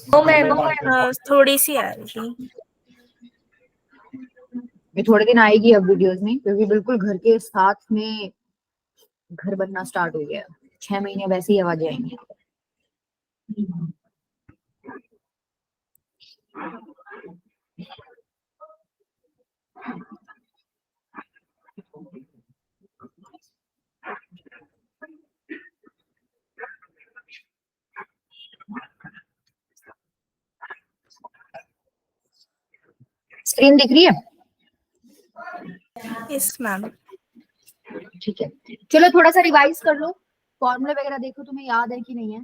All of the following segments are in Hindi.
ओ मैम थोड़ी सी आ रही थी। ये थोड़े दिन आएगी अब वीडियोस में, क्योंकि बिल्कुल घर के साथ में घर बनना स्टार्ट हो गया। 6 महीने वैसे ही आवाजें आएंगी। स्क्रीन दिख रही है? Yes ma'am. ठीक है, चलो थोड़ा सा रिवाइज कर लो, फॉर्मूले वगैरह देखो तुम्हें याद है कि नहीं है।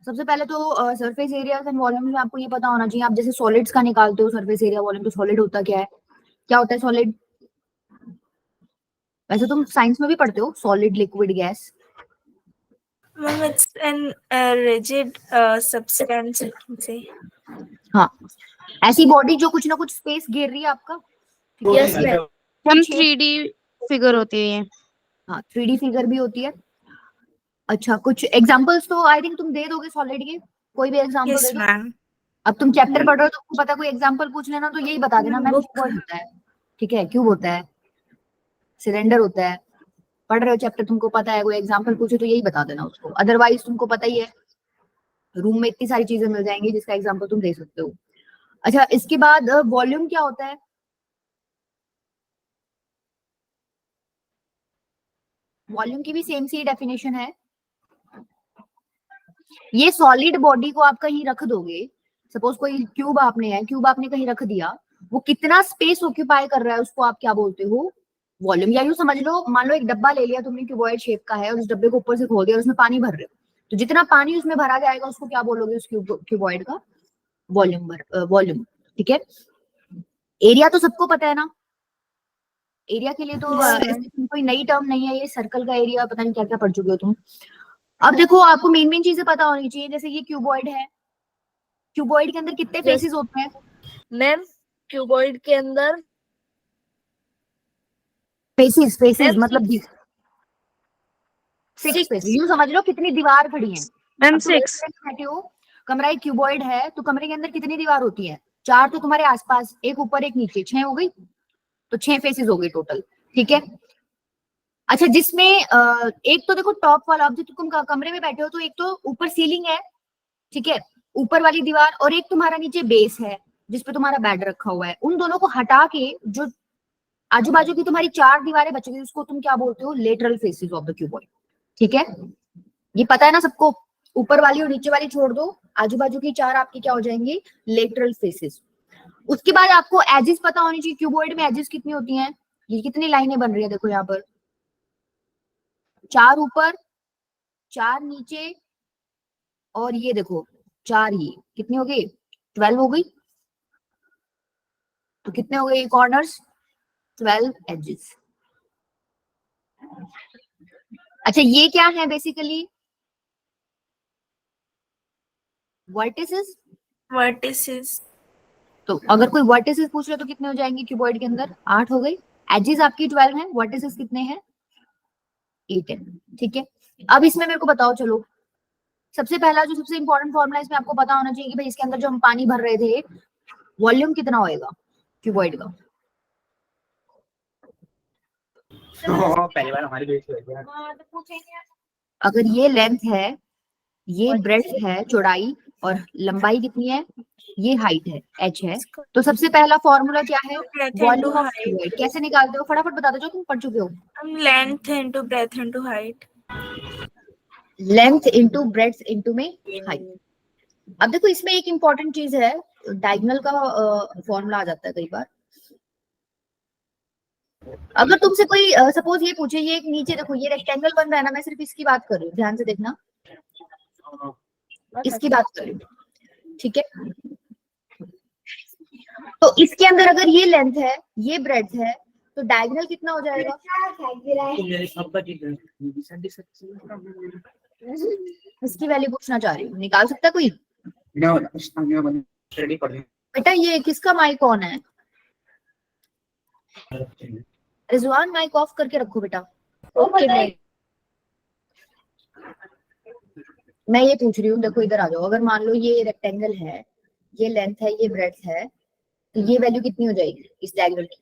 सबसे पहले तो सरफेस एरिया एंड वॉल्यूम में आपको ये पता होना चाहिए। आप जैसे सॉलिड्स का निकालते हो सरफेस एरिया वॉल्यूम, तो सॉलिड होता क्या है, क्या होता है सॉलिड? वैसे तुम साइंस में भी पढ़ते हो solid liquid gas. Ma'am it's an rigid substance से। हाँ, ऐसी बॉडी जो कुछ ना कुछ स्पेस घेर रही है आपका। Yes ma'am. हम 3D फिगर होती है। हाँ, 3D फिगर भी होती है। अच्छा, कुछ एग्जांपल्स तो आई थिंक तुम दे दोगे सॉलिड के, कोई भी एग्जांपल दे यस दो। मैम। अब तुम चैप्टर पढ़ रहे हो तो तुमको पता, कोई एग्जांपल पूछ लेना तो यही बता देना मैम क्यूबॉइड होता है। ठीक है, क्यूब होता है, सिलेंडर होता है। पढ़ रहे हो चैप्टर, तुमको पता है, कोई एग्जांपल पूछे तो यही बता देना उसको। अदरवाइज तुमको पता ही है, रूम में इतनी सारी चीजें मिल जाएंगी जिसका एग्जांपल तुम दे सकते हो। अच्छा, इसके बाद वॉल्यूम क्या होता है? वॉल्यूम की भी सेम सी डेफिनेशन है। ये सॉलिड बॉडी को आप कहीं रख दोगे, सपोज कोई क्यूब आपने है, क्यूब आपने कहीं रख दिया, वो कितना स्पेस ऑक्यूपाई कर रहा है उसको आप क्या बोलते हो? वॉल्यूम। या यूं समझ लो, मान लो एक डब्बा ले लिया तुमने क्यूबॉइड शेप का है, और उस डब्बे को ऊपर से खोल दिया और उसमें पानी भर रहे हो, तो जितना पानी उसमें भरा जाएगा उसको क्या बोलोगे? उस क्यूबॉइड का वॉल्यूम। वॉल्यूम। ठीक है, एरिया तो सबको पता है ना। एरिया के लिए तो कोई नई टर्म नहीं है, ये सर्कल का एरिया, पता नहीं क्या क्या पढ़ चुके हो तुम। अब देखो, आपको मेन मेन चीजें पता होनी चाहिए। जैसे ये क्यूबॉइड है, क्यूबॉइड के अंदर कितने फेसेस होते हैं मैम? क्यूबॉइड के अंदर फेसेस, फेसेस मैम मतलब 6 फेसेस। यूं समझ लो कितनी दीवार खड़ी है। मैम अब तुम एक 6। कमरे में बैठे हो, कमरा एक क्यूबॉइड है, तो कमरे के अंदर कितनी दीवार होती है? 4 तो तुम्हारे आसपास, एक ऊपर एक नीचे, 6 हो गई, तो 6 फेसेस हो गई टोटल। ठीक है। अच्छा, जिसमें एक तो देखो टॉप वाला, अब जो तुम कमरे में बैठे हो तो एक तो ऊपर सीलिंग है, ठीक है, ऊपर वाली दीवार, और एक तुम्हारा नीचे बेस है जिसपे तुम्हारा बेड रखा हुआ है। उन दोनों को हटा के जो आजू बाजू की तुम्हारी 4 दीवारें बच गई, उसको तुम क्या बोलते हो? Lateral faces of the cuboid. ठीक है, ये पता है ना सबको। ऊपर वाली और नीचे वाली छोड़ दो, आजू बाजू की 4 आपकी क्या हो जाएंगी? Lateral faces. उसके बाद आपको एजेस पता होनी चाहिए। क्यूबॉइड में एजेस कितनी होती हैं? ये कितनी लाइनें बन रही है देखो यहाँ पर, 4 ऊपर, 4 नीचे, और ये देखो 4, ये कितनी हो गई? 12 हो गई। तो कितने हो गए कॉर्नर्स? 12 एजेस। अच्छा, ये क्या है बेसिकली? वर्टिसेस। वर्टिसेस। तो अगर कोई वर्टिसेस पूछ रहे तो कितने हो जाएंगे क्यूबॉइड के अंदर? 8 हो गई। एजेस आपकी 12 है, वर्टिसेस कितने हैं? 8 है। ठीक है, अब इसमें मेरे को बताओ, चलो सबसे पहला जो सबसे इंपॉर्टेंट फॉर्मूला इसमें आपको पता होना चाहिए कि भाई इसके अंदर जो हम पानी भर रहे थे, वॉल्यूम कितना होएगा क्यूबॉइड का? पहली बार हमारी बेइज्जती हो रही है। अगर ये लेंथ है, ये ब्रेड्थ है, चौड़ाई, और लंबाई कितनी है? ये हाइट है, एच है। तो सबसे पहला फॉर्मूला क्या है? Volume of cuboid. कैसे निकालते हो? फटाफट बता दो जो तुम पढ़ चुके हो। Length into breadth into height. Length into breadth into में हाइट। अब देखो इसमें एक इंपॉर्टेंट चीज है, डायगोनल का फॉर्मूला आ जाता है कई बार। अगर तुमसे कोई सपोज ये पूछे, ये एक नीचे देखो ये रेक्टेंगल बन रहा है ना, मैं सिर्फ इसकी बात कर रही हूँ, ध्यान से देखना, इसकी बात कर रही हूँ। ठीक है, तो इसके अंदर अगर ये लेंथ है, ये ब्रेड्थ है, तो डायगोनल कितना हो जाएगा? इसकी वैल्यू पूछना चाह रही हूँ, निकाल सकता है कोई? बेटा ये किसका माइक ऑन है? रिजवान माइक ऑफ करके रखो बेटा। Okay ma'am. मैं ये पूछ रही हूँ, देखो इधर आ जाओ, अगर मान लो ये रेक्टेंगल है, ये लेंथ है, ये ब्रेड्थ है, तो ये वैल्यू कितनी हो जाएगी इस डायगोनल की?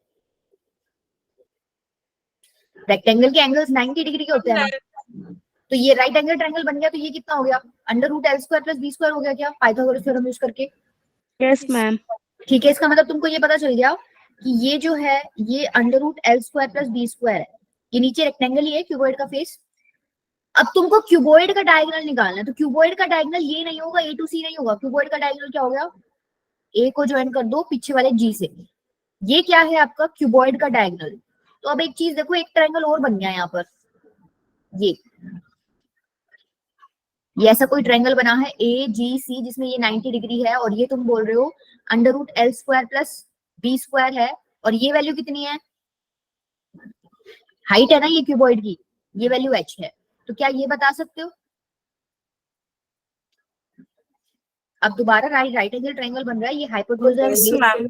रेक्टेंगल के एंगल्स 90 डिग्री के होते हैं ना, तो ये राइट एंगल ट्रायंगल बन गया, तो ये कितना हो गया? Under root L square plus B square हो गया क्या, पाइथागोरस थ्योरम यूज करके? Yes ma'am. ठीक है, इसका मतलब तुमको ये पता चल गया कि ये जो है ये under root L square plus B square है, ये नीचे रेक्टेंगल ही है क्यूबॉइड का फेस। अब तुमको क्यूबॉइड का डायगोनल निकालना है, तो क्यूबॉइड का डायगोनल ये नहीं होगा, ए टू सी नहीं होगा, क्यूबॉइड का डायगोनल क्या हो गया? ए को ज्वाइन कर दो पीछे वाले जी से, ये क्या है आपका क्यूबॉइड का डायगोनल। तो अब एक चीज देखो, एक ट्रायंगल और बन गया यहाँ पर, ये ऐसा कोई ट्रायंगल बना है ए जी सी जिसमें ये 90 डिग्री है, और ये तुम बोल रहे हो under root L square plus B square है, और ये वैल्यू कितनी है? हाइट है ना ये क्यूबॉइड की, ये वैल्यू h है, तो क्या ये बता सकते हो? अब दोबारा राइट एंगल ट्रायंगल बन रहा है, ये हाइपोटेन्यूज Yes, ma'am.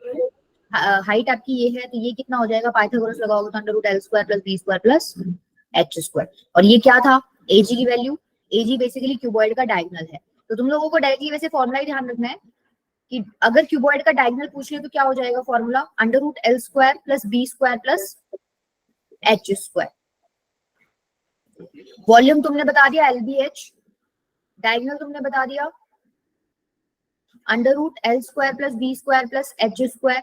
हाइट आपकी ये है, तो ये कितना हो जाएगा? पाइथागोरस लगाओगे तो under root L square plus B square plus H square, और ये क्या था? एजी की वैल्यू। एजी बेसिकली क्यूबॉइड का डायगोनल है, तो तुम लोगों को डायरेक्टली वैसे फॉर्मूला ही ध्यान रखना है कि अगर क्यूबॉइड का डायगोनल पूछ ले तो क्या हो जाएगा formula? Under root L square plus B square plus H square. Volume तुमने बता दिया एल बी एच, डायगोनल तुमने बता दिया under root L square plus B square plus H square.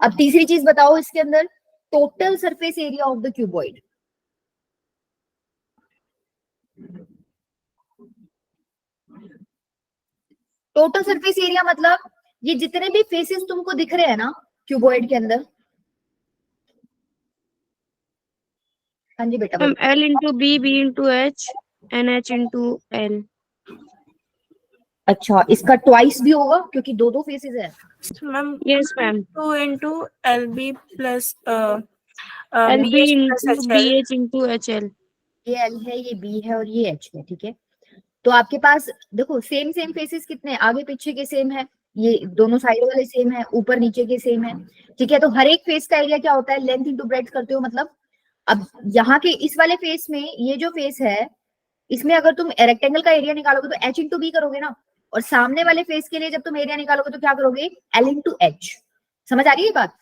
अब तीसरी चीज बताओ इसके अंदर, total surface area of the cuboid. Total surface area मतलब ये जितने भी फेसेस तुमको दिख रहे हैं ना क्यूबॉइड के अंदर। हाँ जी बेटा मैम बोलो। L into B into H and H into L. अच्छा, इसका ट्वाइस भी होगा क्योंकि दो दो फेसेस है। Ma'am, yes ma'am. 2 into LB plus L B BH plus into B HL. H into H L. ये एल है, ये बी है और ये एच है, ठीक है। तो आपके पास देखो सेम सेम फेसेस कितने हैं? आगे पीछे के सेम है, ये दोनों साइड वाले सेम है, ऊपर नीचे के सेम है, ठीक है। तो हर एक फेस का एरिया क्या होता है? लेंथ इंटू ब्रेड्थ करते हो, मतलब अब यहाँ के इस वाले फेस में, ये जो फेस है इसमें अगर तुम रेक्टेंगल का एरिया निकालोगे तो एच इंटू बी करोगे ना, और सामने वाले फेस के लिए जब तुम एरिया निकालोगे तो क्या करोगे? L into H. समझ आ रही है बात?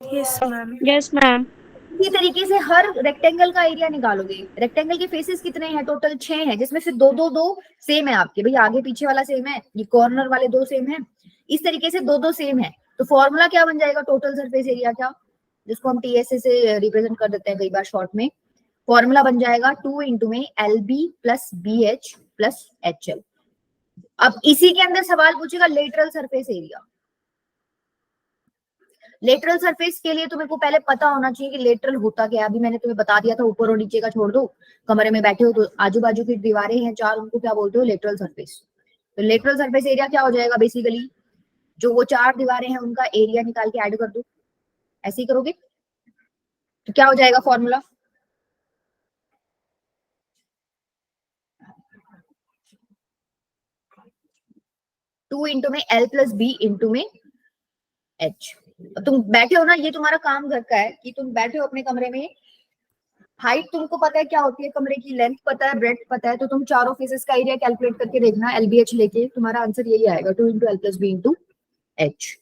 Yes, ma'am. Yes ma'am. इसी तरीके से हर रेक्टेंगल का एरिया निकालोगे। रेक्टेंगल के फेसेस कितने हैं? टोटल 6 हैं, जिसमें से दो दो दो सेम है आपके, भाई आगे पीछे वाला सेम है, ये कॉर्नर वाले दो सेम है, इस तरीके से दो दो सेम है। तो फॉर्मूला क्या बन जाएगा टोटल सरफेस एरिया का, जिसको हम टीएसए से रिप्रेजेंट कर देते हैं कई बार शॉर्ट में। फॉर्मूला बन जाएगा 2 इंटू में L B plus B H plus H L. अब इसी के अंदर सवाल पूछेगा lateral surface area. Lateral surface के लिए तुम्हें को पहले पता होना चाहिए कि लेटरल होता क्या है। अभी मैंने तुम्हें बता दिया था, ऊपर और नीचे का छोड़ दो, कमरे में बैठे हो तो आजू बाजू की दीवारें हैं चार, उनको क्या बोलते हो? Lateral surface. तो लेटरल सरफेस एरिया क्या हो जाएगा? बेसिकली जो वो चार दीवारें हैं उनका एरिया निकाल के ऐड कर दो, ऐसे ही करोगे तो क्या हो जाएगा फॉर्मूला? टू इंटू में एल प्लस बी इंटू में एच। तुम बैठे हो ना, ये तुम्हारा काम घर का है कि तुम बैठे हो अपने कमरे में, हाइट तुमको पता है क्या होती है कमरे की, लेंथ पता है, ब्रेड्थ पता है, तो तुम चारों फेसेस का एरिया कैलकुलेट करके देखना एलबीएच लेके, तुम्हारा आंसर यही आएगा 2 into L plus B into H.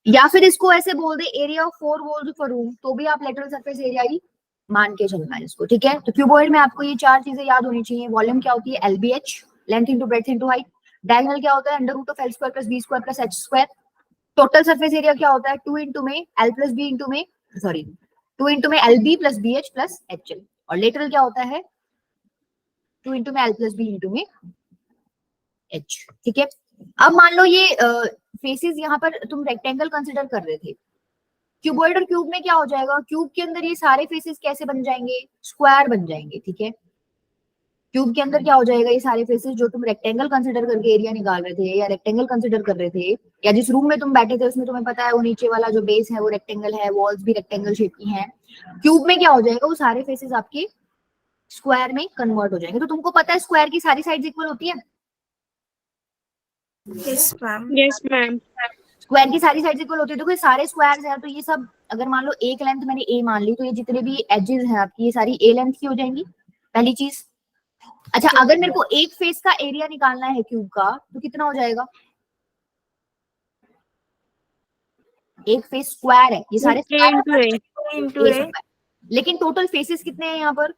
या फिर इसको ऐसे बोल दे area of 4 walls of a room, तो भी आप लेटरल सरफेस एरिया ही मान के चलना है इसको, ठीक है। तो क्यूबॉइड में आपको ये चार चीजें याद होनी चाहिए। वॉल्यूम क्या होती है? LBH, length into breadth into height. Diagonal क्या होता है? Under root of L square plus B square plus H square. Total surface area क्या होता है? 2 इंटू में एल प्लस बी इंटू में, सॉरी 2 इंटू में L B plus B H plus H L. और लेटरल क्या होता है? 2 इंटू में एल प्लस बी इंटू में एच, ठीक है। अब मान लो ये फेसेस यहाँ पर तुम रेक्टेंगल कंसिडर कर रहे थे, क्यूबॉइड और क्यूब में क्या हो जाएगा? क्यूब के अंदर ये सारे फेसेस कैसे बन जाएंगे? स्क्वायर बन जाएंगे, ठीक है। क्यूब के अंदर क्या हो जाएगा? ये सारे फेसेस जो तुम रेक्टेंगल कंसिडर करके एरिया निकाल रहे थे, या रेक्टेंगल कंसिडर कर रहे थे, या जिस रूम में तुम बैठे थे उसमें तुम्हें पता है वो नीचे वाला जो बेस है वो रेक्टेंगल है, वॉल्स भी रेक्टेंगल शेप की हैं। क्यूब में क्या हो जाएगा? वो सारे फेसेस आपके स्क्वायर में कन्वर्ट हो जाएंगे। तो तुमको पता है स्क्वायर की सारी साइड्स इक्वल होती है? Yes, ma'am. Yes ma'am. Square की सारी साइड्स इक्वल होती है। देखो ये सारे स्क्वायर्स हैं, तो ये सब अगर मान लो एक लेंथ मैंने ए मान ली, तो ये जितने भी एजेस हैं आपकी ये सारी ए लेंथ की हो जाएंगी, पहली चीज। अच्छा, अगर मेरे को एक फेस का एरिया निकालना है क्यूब का तो कितना हो जाएगा? एक फेस स्क्वायर है, ये सारे A into A. into A A square, लेकिन टोटल फेसेस कितने हैं यहाँ पर?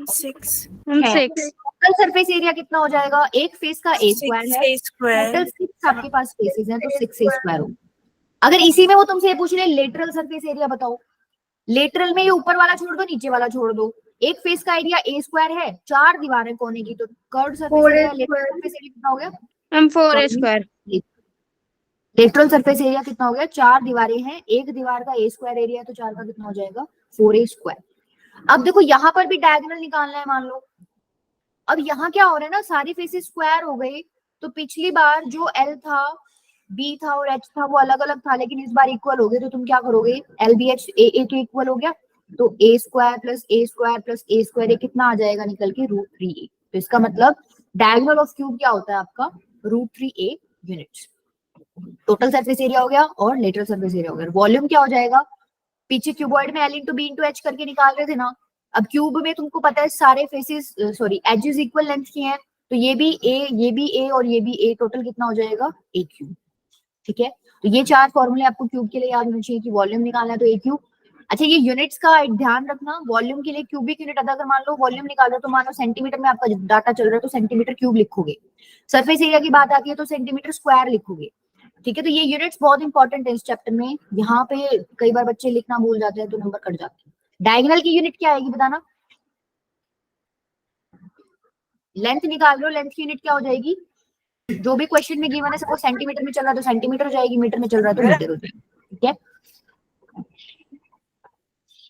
6 And है। 6. टोटल सरफेस एरिया कितना हो जाएगा? एक फेस का ए स्क्वायर 6 है, A square टोटल 6 आपके पास फेसेस हैं तो 6 ए स्क्वायर हो। अगर इसी में वो तुमसे ये पूछ रहे लेटरल सरफेस एरिया बताओ, लेटरल में ये ऊपर वाला छोड़ दो, नीचे वाला छोड़ दो। एक फेस का एरिया ए स्क्वायर है, 4 दीवारें कोने की, तो curve surface area lateral surface area कितना हो गया? And 4A square. Lateral surface area कितना हो गया? 4 दीवारें हैं, एक दीवार का ए स्क्वायर एरिया है तो 4 का कितना हो जाएगा? 4A square. अब देखो यहाँ पर भी डायगोनल निकालना है मान लो। अब यहाँ क्या हो रहा है ना, सारी फेसेस स्क्वायर हो गई, तो पिछली बार जो एल था, बी था और एच था वो अलग अलग था, लेकिन इस बार इक्वल हो गए, तो तुम क्या करोगे? एल बी एच ए के इक्वल हो गया, तो ए स्क्वायर प्लस ए स्क्वायर प्लस ए स्क्वायर ये कितना आ जाएगा निकल के? √3a। तो इसका मतलब डायगोनल ऑफ क्यूब क्या होता है आपका? √3a units. Total surface area हो गया और लेटरल सरफेस एरिया हो गया। वॉल्यूम क्या हो जाएगा? पीछे क्यूबॉइड में L into B into H करके निकाल रहे थे ना, अब क्यूब में तुमको पता है सारे faces sorry edges equal length की हैं, तो ये भी ए और ये भी ए, टोटल कितना हो जाएगा? ए क्यूब। ठीक है, तो ये 4 फॉर्मूले आपको क्यूब के लिए याद होने चाहिए कि वॉल्यूम निकालना है तो ए क्यूब। अच्छा, ये यूनिट्स का एक ध्यान रखना, वॉल्यूम के लिए क्यूबिक यूनिट अगर मान लो वॉल्यूम निकाल रहे हो तो मान लो सेंटीमीटर में आपका डाटा चल रहा है तो सेंटीमीटर क्यूब लिखोगे। सरफेस एरिया की बात आती है तो सेंटीमीटर स्क्वायर लिखोगे। ठीक है, तो ये यूनिट्स बहुत इंपॉर्टेंट है इस चैप्टर में। यहाँ पे कई बार बच्चे लिखना भूल जाते हैं तो नंबर कट जाते हैं। डायगोनल की यूनिट क्या आएगी बताना? लेंथ निकाल लो, लेंथ की यूनिट क्या हो जाएगी? जो भी क्वेश्चन में गिवन है, सपोज सेंटीमीटर में चल रहा है तो सेंटीमीटर हो जाएगी, मीटर में चल रहा है तो मीटर हो जाएगी। ठीक है,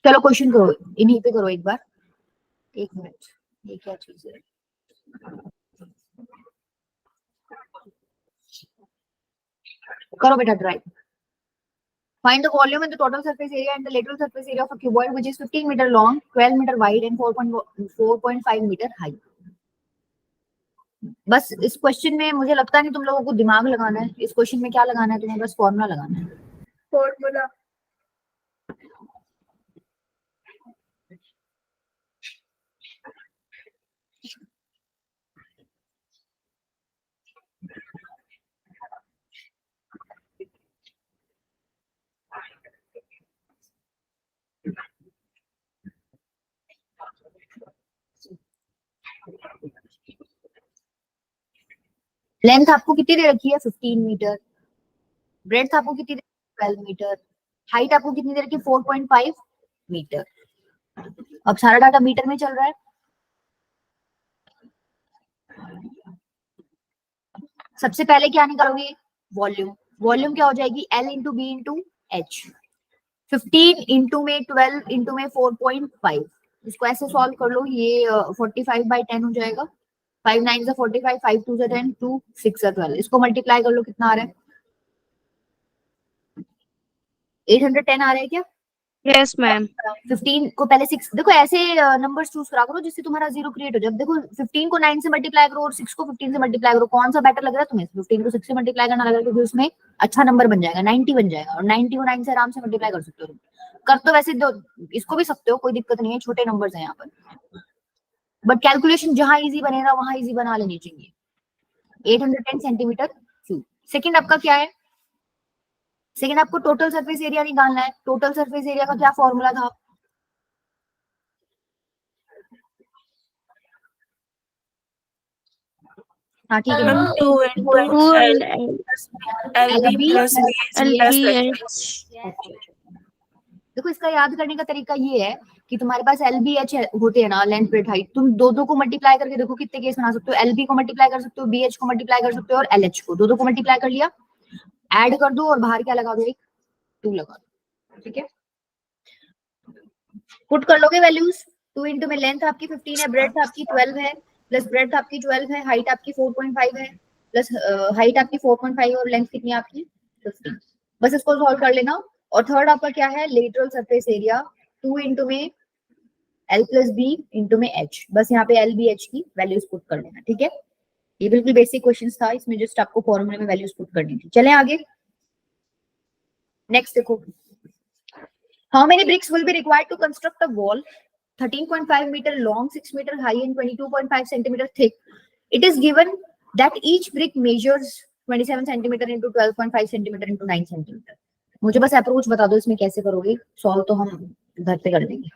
चलो क्वेश्चन करो, इन्हीं पे करो एक बार। 1 मिनट, ये क्या चीज है? करो बेटा try. Find the volume and the total surface area and the lateral surface area of a cuboid which is 15 meter long, 12 meter wide and 4.5 meter high. बस इस क्वेश्चन में मुझे लगता नहीं तुम लोगों को दिमाग लगाना है। इस क्वेश्चन में क्या लगाना है तुम्हें? बस फॉर्मूला लगाना है। फॉर्मूला लेंथ आपको कितनी दे रखी है? 15 मीटर। ब्रेड्थ आपको कितनी दे रखी है? 12 मीटर। हाइट आपको कितनी दे रखी है? 4.5 मीटर। अब सारा डाटा मीटर में चल रहा है। सबसे पहले क्या निकालोगे? वॉल्यूम। वॉल्यूम क्या हो जाएगी? L into B into H. 15 into में 12 इंटू में 4.5। इसको ऐसे सॉल्व कर लो, ये 45/10 हो जाएगा। 5 9 45, 5 2 10, 2 6 12। इसको मल्टीप्लाई कर लो, कितना आ रहा है? 810 आ रहा है क्या? Yes, ma'am. 15 को पहले 6, देखो ऐसे नंबर्स चूज करा करो जिससे तुम्हारा जीरो क्रिएट हो जाए। देखो 15 को 9 से मल्टीप्लाई करो और 6 को 15 से मल्टीप्लाई करो, कौन सा बेटर लग रहा है तुम्हें? 15 को 6 से मल्टीप्लाई करना लग रहा है क्योंकि उसमें अच्छा नंबर बन जाएगा, 90 बन जाएगा, और 90 को 9 से आराम से मल्टीप्लाई कर सकते हो तुम। कर तो वैसे दो, इसको भी सकते हो, कोई दिक्कत नहीं है, छोटे नंबर्स हैं यहाँ पर, बट कैलकुलेशन जहां इजी बनेगा वहां इजी बना लेनी चाहिए। 810 सेंटीमीटर क्यूब। सेकंड आपका क्या है? सेकंड आपको टोटल सरफेस एरिया निकालना है। टोटल सरफेस एरिया का क्या फॉर्मूला था? हाँ ठीक है, 2 into 2 L and LB plus LBH. देखो इसका याद करने का तरीका ये है कि तुम्हारे पास LBH होते हैं ना, लेंथ ब्रेड्थ हाइट, तुम दो को मल्टीप्लाई करके देखो कितने केस बना सकते हो। LB को मल्टीप्लाई कर सकते हो, BH को मल्टीप्लाई कर सकते हो और LH को, दो को मल्टीप्लाई कर लिया, ऐड कर दो और बाहर क्या लगा दो? एक 2 लगा दो। ठीक है, पुट कर लोगे वैल्यूज। 2 इंटू में लेंथ आपकी 15 है, ब्रेड्थ आपकी 12 है, प्लस ब्रेड्थ आपकी 12 है, हाइट आपकी 4.5 है, प्लस हाइट आपकी 4.5 और लेंथ कितनी आपकी 15। बस इसको सॉल्व कर लेना। और थर्ड आपका क्या है? Lateral surface area. 2 इंटू में L प्लस बी इंटू में H। बस यहाँ पे LBH की वैल्यूज पुट कर लेना। ठीक है, ये बिल्कुल बेसिक क्वेश्चन था, इसमें जस्ट आपको फॉर्मूले में वैल्यूज पुट करनी थी। चलें आगे, नेक्स्ट देखो। How many bricks will be required to construct a wall 13.5 meter long, 6 meter high and 22.5 centimeter thick. It is given that each brick measures 27 centimeter into 12.5 centimeter into 9 centimeter. मुझे बस अप्रोच बता दो इसमें कैसे करोगे सॉल्व, तो हम घर पे कर देंगे.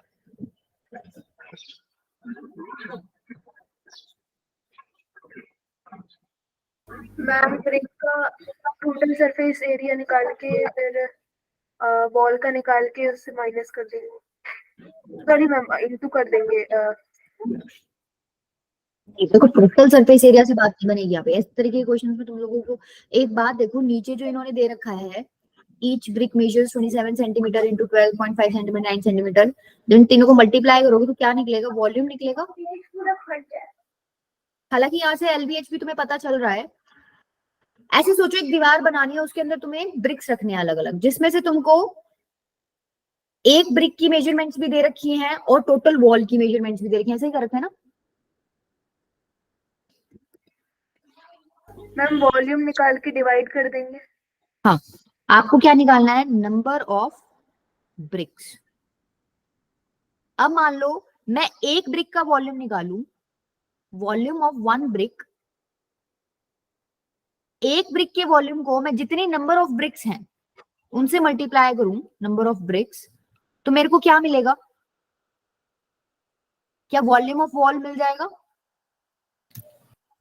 मैम ब्रिक का टोटल सरफेस एरिया निकाल के फिर वॉल का निकाल के उससे माइनस कर देंगे. सॉरी मैम, इनटू कर देंगे. देखो टोटल सरफेस एरिया से बात नहीं बनेगी यहाँ पे. इस तरीके के क्वेश्चंस में तुम लोगों को एक बात देखो, नीचे जो इन्होंने दे रखा है each brick measures 27 centimetre into 12.5 centimetre 9 centimetre, जिन तीनों को मल्टीप्लाई करोगे तो क्या निकलेगा? वॉल्यूम निकलेगा. हालांकि यहाँ से एलबीएच भी तुम्हें पता चल रहा है. ऐसे सोचो एक दीवार बनानी है, उसके अंदर तुम्हें ब्रिक्स रखने हैं अलग अलग, जिसमें से तुमको एक ब्रिक की मेजरमेंट्स भी दे रखी हैं और टोटल वॉल की मेजरमेंट्स भी दे रखी हैं. ऐसे ही कर रखा है ना मैम? वॉल्यूम निकाल के डिवाइड कर देंगे. हाँ, आपको क्या निकालना है? Number of BRICS. अब मान लो मैं एक ब्रिक का वॉल्यूम निकालूं, वॉल्यूम ऑफ वन ब्रिक. एक ब्रिक के वॉल्यूम को मैं जितने नंबर ऑफ ब्रिक्स हैं उनसे मल्टीप्लाई करूं, नंबर ऑफ ब्रिक्स, तो मेरे को क्या मिलेगा? क्या वॉल्यूम ऑफ वॉल मिल जाएगा?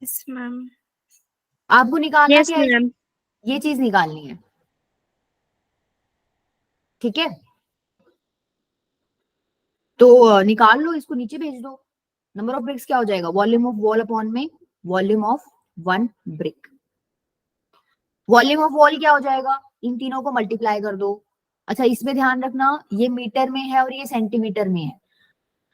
Yes ma'am. आपको निकालना यस क्या है? मैम. ये चीज निकालनी है. ठीक है, तो निकाल लो, इसको नीचे भेज दो. नंबर ऑफ ब्रिक्स क्या हो जाएगा? वॉल्यूम ऑफ वॉल अपॉन में volume of one brick. Volume of wall क्या हो जाएगा? इन तीनों को मल्टीप्लाई कर दो. अच्छा, इसमें ध्यान रखना ये मीटर में है और ये सेंटीमीटर में है.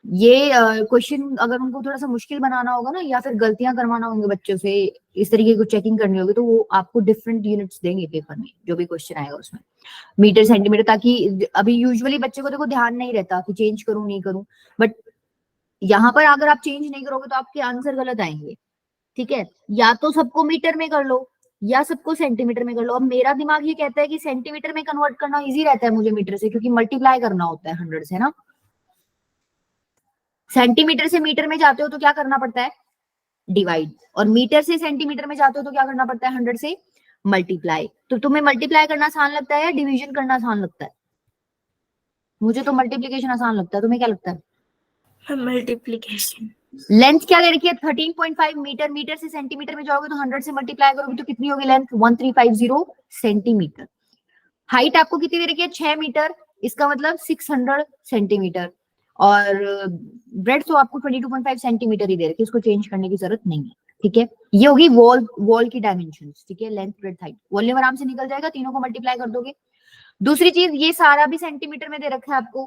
ये क्वेश्चन अगर उनको थोड़ा सा मुश्किल बनाना होगा ना, या फिर गलतियां करवाना होंगे बच्चों से, इस तरीके की चेकिंग करनी होगी, तो वो आपको डिफरेंट यूनिट्स देंगे पेपर में, जो भी क्वेश्चन आएगा उसमें मीटर सेंटीमीटर. ताकि अभी यूजुअली बच्चे को देखो ध्यान नहीं रहता कि चेंज करूं नहीं करूं, बट यहाँ पर अगर आप चेंज नहीं करोगे तो आपके आंसर गलत आएंगे. ठीक है, या तो सबको मीटर में कर लो या सबको सेंटीमीटर में कर लो. अब मेरा दिमाग ये कहता है कि सेंटीमीटर में कन्वर्ट करना इजी रहता है मुझे मीटर से, क्योंकि मल्टीप्लाई करना होता है 100 से ना. सेंटीमीटर से मीटर में जाते हो तो क्या करना पड़ता है? डिवाइड. और मीटर से सेंटीमीटर में जाते हो तो क्या करना पड़ता है? 100 से मल्टीप्लाई. तो तुम्हें मल्टीप्लाई करना आसान लगता है या डिवीजन करना आसान लगता है? मुझे तो मल्टीप्लीकेशन आसान लगता है, तुम्हें क्या लगता है? मल्टीप्लिकेशन. लेंथ क्या दे रखी है? 13.5 मीटर. मीटर से सेंटीमीटर में जाओगे तो 100 से मल्टीप्लाई करोगे तो कितनी होगी लेंथ? 1350 सेंटीमीटर. हाइट आपको कितनी दे रखी है? 6 मीटर. इसका मतलब 600 सेंटीमीटर. और ब्रेड्थ तो आपको 22.5 सेंटीमीटर ही दे रखी है, इसको चेंज करने की जरूरत नहीं है. ठीक है, ये होगी वॉल की डायमेंशंस. ठीक है, लेंथ ब्रेड्थ हाइट. वॉल्यूम आराम से निकल जाएगा, तीनों को मल्टीप्लाई कर दोगे. दूसरी चीज, ये सारा भी सेंटीमीटर में दे रखा है आपको.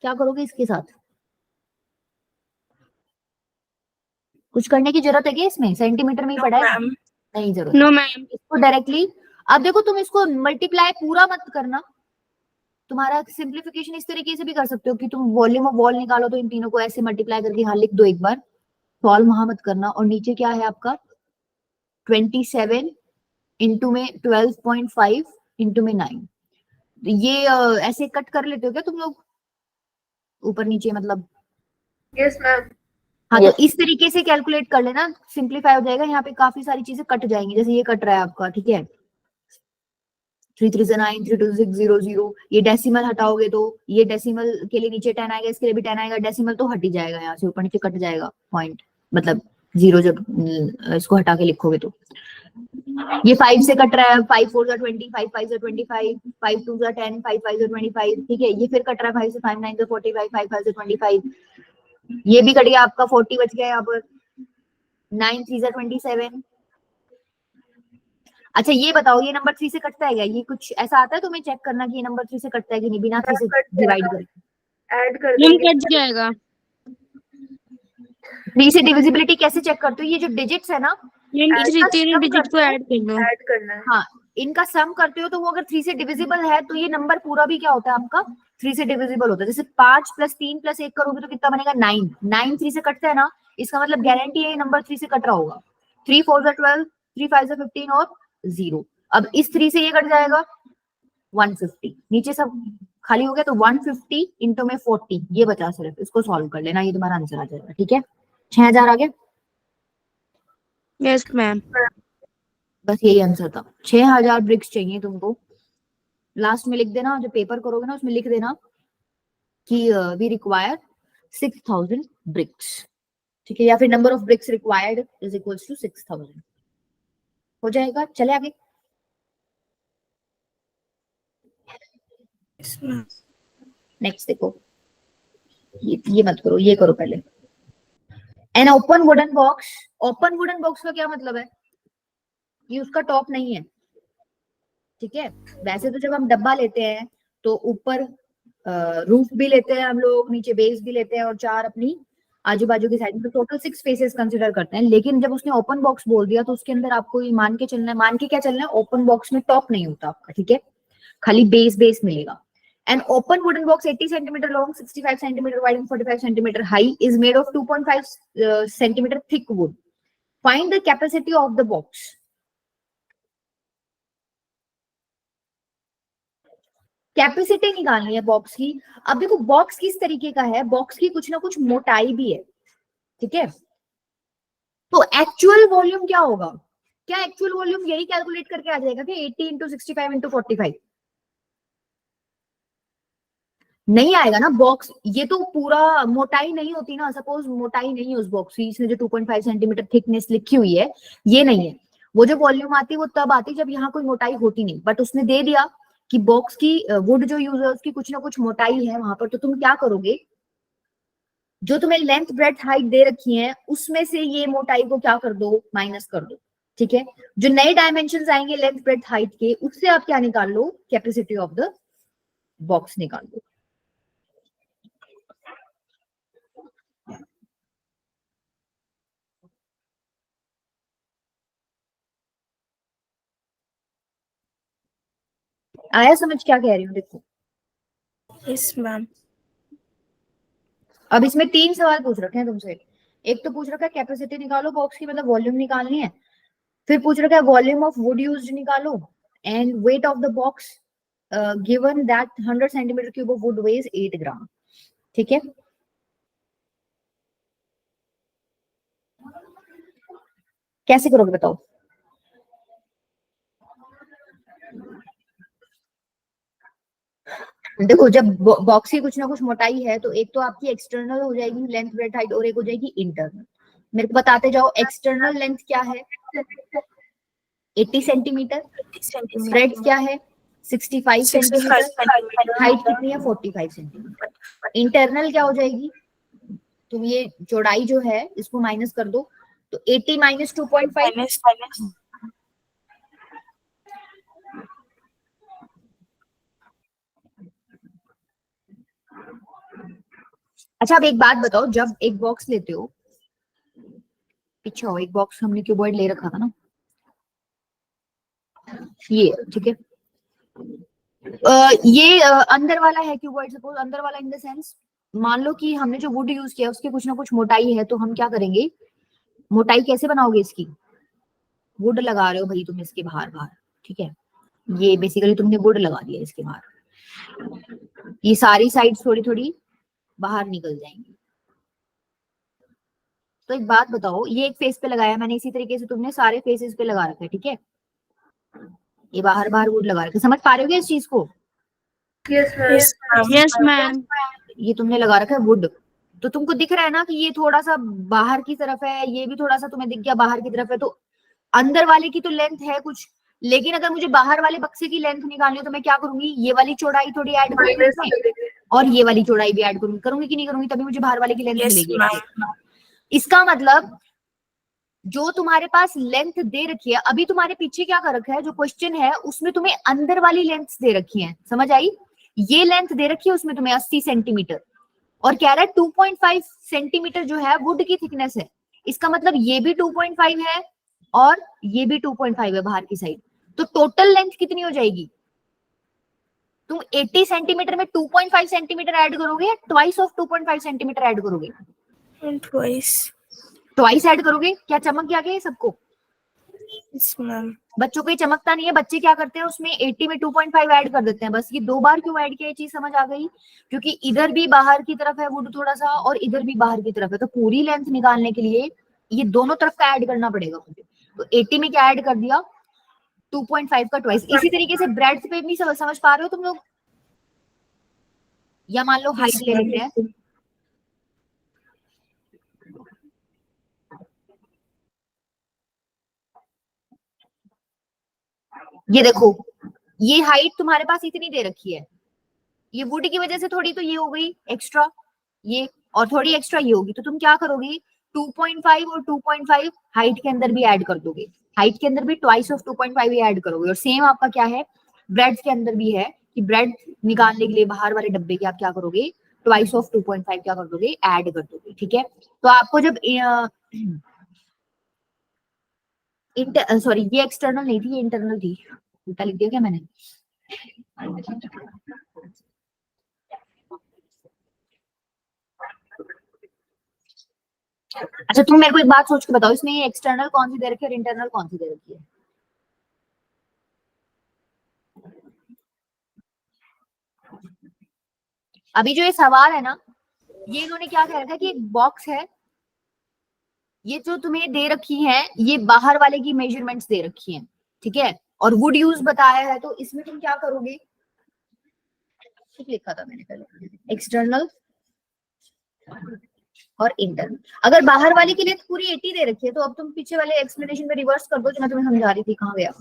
क्या करोगे इसके साथ? कुछ करने की जरूरत है क्या इसमें? सेंटीमीटर में ही पड़ा है, नहीं जरूरत. No ma'am. इसको डायरेक्टली, अब देखो तुम इसको मल्टीप्लाई पूरा मत करना, तुम्हारा सिंप्लीफिकेशन इस तरीके से भी कर सकते हो कि तुम वॉल्यूम ऑफ वॉल निकालो तो इन तीनों को ऐसे मल्टीप्लाई करके यहाँ लिख दो एक बार. सॉल्व वहां मत करना. और नीचे क्या है आपका? 27 इंटू में 12.5 इंटू में 9. ये ऐसे कट कर लेते हो क्या तुम लोग ऊपर नीचे? मतलब यस मैम. हाँ, तो इस तरीके से कैलकुलेट कर लेना, सिंप्लीफाई हो जाएगा. यहाँ पे काफी सारी चीजें कट जाएंगी, जैसे ये कट रहा है आपका. ठीक है, 3 3 9, 3 2 6 0 0. ये डेसिमल हटाओगे तो ये डेसिमल के लिए नीचे 10 आएगा, इसके लिए भी 10 आएगा. डेसिमल तो हट ही जाएगा, यहाँ से ऊपर नीचे कट जाएगा पॉइंट, मतलब 0 जब इसको हटा के लिखोगे तो. ये 5 से कट रहा है, 5 4 जा 20, 5 5 जा 25, 5 2 जा 10, 5 5 जा 25. ठीक है, ये फिर कट रहा है 5 से 5 9 जा 45, 5 5 जा 25. ये भी कट गया आपका, 40 बच गया यहाँ पर. 9 3 जा 27. अच्छा ये बताओ, ये नंबर 3 से कटता है क्या? ये कुछ ऐसा आता है तुम्हें चेक करना कि ये नंबर 3 से कटता है कि नहीं, बिना 3 से डिवाइड करके? ऐड कर मैम देंगे. कट जाएगा. 3 से डिविजिबिलिटी कैसे चेक करते हो? ये जो डिजिट्स है ना, मैम ऐसा तीनों sum डिजिट को करते हो. ऐड कर लो. ऐड करना है. हाँ, इनका सम करते हो तो वो अगर 3 से डिविजिबल है तो ये नंबर पूरा भी क्या होता है आपका? 3 से डिविजिबल होता है. जैसे 5 + 3 + 1 करोगे तो कितना बनेगा? 9. 9 3 से कटता है ना, इसका मतलब गारंटी है ये नंबर 3 से कट रहा होगा. 3 4 जा 12, 3 5 जा 15 और 0. अब इस 3 से ये कट जाएगा 150. नीचे सब खाली हो गया, तो 150 इंटू में 40 ये बचा सिर्फ, इसको सॉल्व कर लेना, ये तुम्हारा आंसर आ जाएगा। ठीक है, 6000 आ गया। Yes, ma'am. बस यही आंसर था, 6000 ब्रिक्स चाहिए तुमको। लास्ट में लिख देना, जो पेपर करोगे ना उसमें लिख देना कि वी रिक्वायर 6000 ब्रिक्स। ठीक है, या फिर number of bricks required is equals to 6000 हो जाएगा। चले आगे। Yes, ma'am. नेक्स्ट देखो, ये मत करो, ये करो पहले। An open wooden box, open wooden box का क्या मतलब है? ये उसका टॉप नहीं है। ठीक है, वैसे तो जब हम डब्बा लेते हैं तो ऊपर रूफ भी लेते हैं हम लोग, नीचे बेस भी लेते हैं और 4 अपनी आजू बाजू की साइड में, तो टोटल 6 फेसेस कंसिडर करते हैं। लेकिन जब उसने ओपन बॉक्स बोल दिया तो उसके अंदर आपको ये मान के चलना है, मान के क्या चलना है, ओपन बॉक्स में टॉप नहीं होता आपका। ठीक है, खाली बेस मिलेगा। An open wooden box 80 centimeter long, 65 centimeter wide and 45 centimeter high is made of 2.5 centimeter thick wood. Find the capacity of the box. Capacity निकालनी है बॉक्स की। अब देखो बॉक्स किस तरीके का है, बॉक्स की कुछ ना कुछ मोटाई भी है। ठीक है, तो एक्चुअल वॉल्यूम क्या होगा? क्या एक्चुअल वॉल्यूम यही कैलकुलेट करके आ जाएगा कि 80 इंटू 65 इंटू 45? नहीं आएगा ना। बॉक्स ये तो पूरा मोटाई नहीं होती ना, सपोज मोटाई नहीं है उस बॉक्स की, इसमें जो 2.5 सेंटीमीटर थिकनेस लिखी हुई है ये नहीं है। वो जो वॉल्यूम आती है वो तब आती है जब यहाँ कोई मोटाई होती नहीं, बट उसने दे दिया कि बॉक्स की वुड जो यूजर्स की कुछ ना कुछ मोटाई है वहां पर, तो तुम क्या करोगे, जो तुम्हें लेंथ ब्रेड्थ हाइट दे रखी है उसमें से ये मोटाई को क्या कर दो, माइनस कर दो। ठीक है, जो नए डायमेंशन आएंगे लेंथ ब्रेड्थ हाइट के, उससे आप क्या निकाल लो, कैपेसिटी ऑफ द बॉक्स निकाल लो। आया समझ क्या कह रही हूँ? देखो Yes, ma'am. अब इसमें 3 सवाल पूछ रखे हैं तुमसे। एक तो पूछ रखा है कैपेसिटी निकालो बॉक्स की, मतलब वॉल्यूम निकालनी है। फिर पूछ रखा है वॉल्यूम ऑफ वुड यूज्ड निकालो, and weight of the box given that 100 centimetre cube of wood weighs 8 gram. ठीक है, कैसे करोगे बताओ? देखो जब बॉक्स की कुछ ना कुछ मोटाई है तो एक तो आपकी एक्सटर्नल हो जाएगी लेंथ ब्रेड्थ हाइट, और एक हो जाएगी इंटरनल। मेरे को बताते जाओ, एक्सटर्नल लेंथ क्या है? 80 सेंटीमीटर। ब्रेड्थ क्या है? 65 सेंटीमीटर। हाइट कितनी है? 45 सेंटीमीटर। इंटरनल क्या हो जाएगी? तुम ये चौड़ाई जो है इसको माइनस कर दो, तो 80 माइनस 2.5, अच्छा अब एक बात बताओ, जब एक बॉक्स लेते हो, पीछे हो, एक बॉक्स हमने क्यूबॉइड ले रखा था ना, ये ठीक है, ये अंदर वाला है क्यूबॉइड, सपोज अंदर वाला इन द सेंस, मान लो कि हमने जो वुड यूज किया उसकी कुछ ना कुछ मोटाई है, तो हम क्या करेंगे, मोटाई कैसे बनाओगे इसकी? वुड लगा रहे हो भाई तुम इसके बाहर बाहर, ठीक है, ये बेसिकली तुमने वुड लगा दिया इसके बाहर, ये सारी साइड थोड़ी थोड़ी बाहर निकल जाएंगी। तो एक बात बताओ, ये एक फेस पे लगाया मैंने, इसी तरीके से तुमने सारे फेसेस पे लगा रखा है। ठीक है, ये बाहर बाहर वुड लगा रखा है, समझ पा रहे हो क्या इस चीज को? Yes, ma'am. ये तुमने लगा रखा है वुड, तो तुमको दिख रहा है ना कि ये थोड़ा सा बाहर की तरफ है, ये भी थोड़ा सा तुम्हें दिख गया बाहर की तरफ है, तो अंदर वाले की तो लेंथ है कुछ, लेकिन अगर मुझे बाहर वाले बक्से की लेंथ निकालनी हो तो मैं क्या करूंगी, ये वाली चौड़ाई थोड़ी ऐड करूंगी और ये वाली चौड़ाई भी ऐड करूंगी, करूंगी कि नहीं करूंगी, तभी मुझे बाहर वाले की लेंथ मिलेगी। इसका मतलब जो तुम्हारे पास लेंथ दे रखी है, अभी तुम्हारे पीछे क्या कर रखा है, जो क्वेश्चन है उसमें तुम्हें अंदर वाली लेंथ दे रखी है, समझ आई? ये लेंथ दे रखी है उसमें तुम्हें 80 सेंटीमीटर, और कह रहा है 2.5 सेंटीमीटर जो है वुड की थिकनेस है, इसका मतलब ये भी 2.5 है और ये भी 2.5 है बाहर की साइड, तो टोटल लेंथ कितनी हो जाएगी? तुम 80 सेंटीमीटर में 2.5 सेंटीमीटर ऐड करोगे या ट्वाइस ऑफ 2.5 सेंटीमीटर ऐड करोगे? Twice. ट्वाइस ऐड करोगे। क्या चमक गया क्या सबको? Yes, ma'am. बच्चों को ये चमकता नहीं है, बच्चे क्या करते हैं उसमें 80 में 2.5 ऐड कर देते हैं बस। ये 2 बार क्यों ऐड किया, ये चीज समझ आ गई? क्योंकि इधर भी बाहर की तरफ है वुड थोड़ा सा और इधर भी बाहर की तरफ है, तो पूरी लेंथ निकालने के लिए ये दोनों तरफ का ऐड करना पड़ेगा मुझे। तो 80 में क्या ऐड कर दिया, 2.5 का ट्वाइस। इसी तरीके से ब्रेड्थ पे भी समझ पा रहे हो तुम लोग? या मान लो हाइट ले लेते हैं, ये देखो ये हाइट तुम्हारे पास इतनी दे रखी है, ये वुड की वजह से थोड़ी तो ये हो गई एक्स्ट्रा, ये और थोड़ी एक्स्ट्रा ये होगी, तो तुम क्या करोगे 2.5 और 2.5 हाइट के अंदर भी ऐड कर दोगे, हाइट के अंदर भी ट्वाइस ऑफ 2.5 ही ऐड करोगे। और सेम आपका क्या है ब्रेड के अंदर भी है कि ब्रेड निकालने के लिए बाहर वाले डब्बे के आप क्या करोगे ट्वाइस ऑफ 2.5 क्या कर दोगे ऐड कर दोगे। ठीक है, तो आपको जब सॉरी ये एक्सटर्नल नहीं थी, ये इंटरनल थी, उल्टा लिख दिया क्या मैंने? अच्छा तुम मेरे को एक बात सोच के बताओ, इसमें ये एक्सटर्नल कौन सी दे रखी है और इंटरनल कौन सी दे रखी है? अभी जो ये सवाल है ना, ये इन्होंने क्या कह रखा है कि एक बॉक्स है, ये जो तुम्हें दे रखी है ये बाहर वाले की मेजरमेंट्स दे रखी हैं, ठीक है, और वुड यूज बताया है, तो इसमें तुम क्या करोगे, ठीक लिखा था मैंने पहले, एक्सटर्नल और इंटरनल। अगर बाहर वाले के लिए तो पूरी 80 दे रखी है, तो अब तुम पीछे वाले एक्सप्लेनेशन में रिवर्स कर दो जो मैं तुम्हें समझा रही थी, कहाँ गया?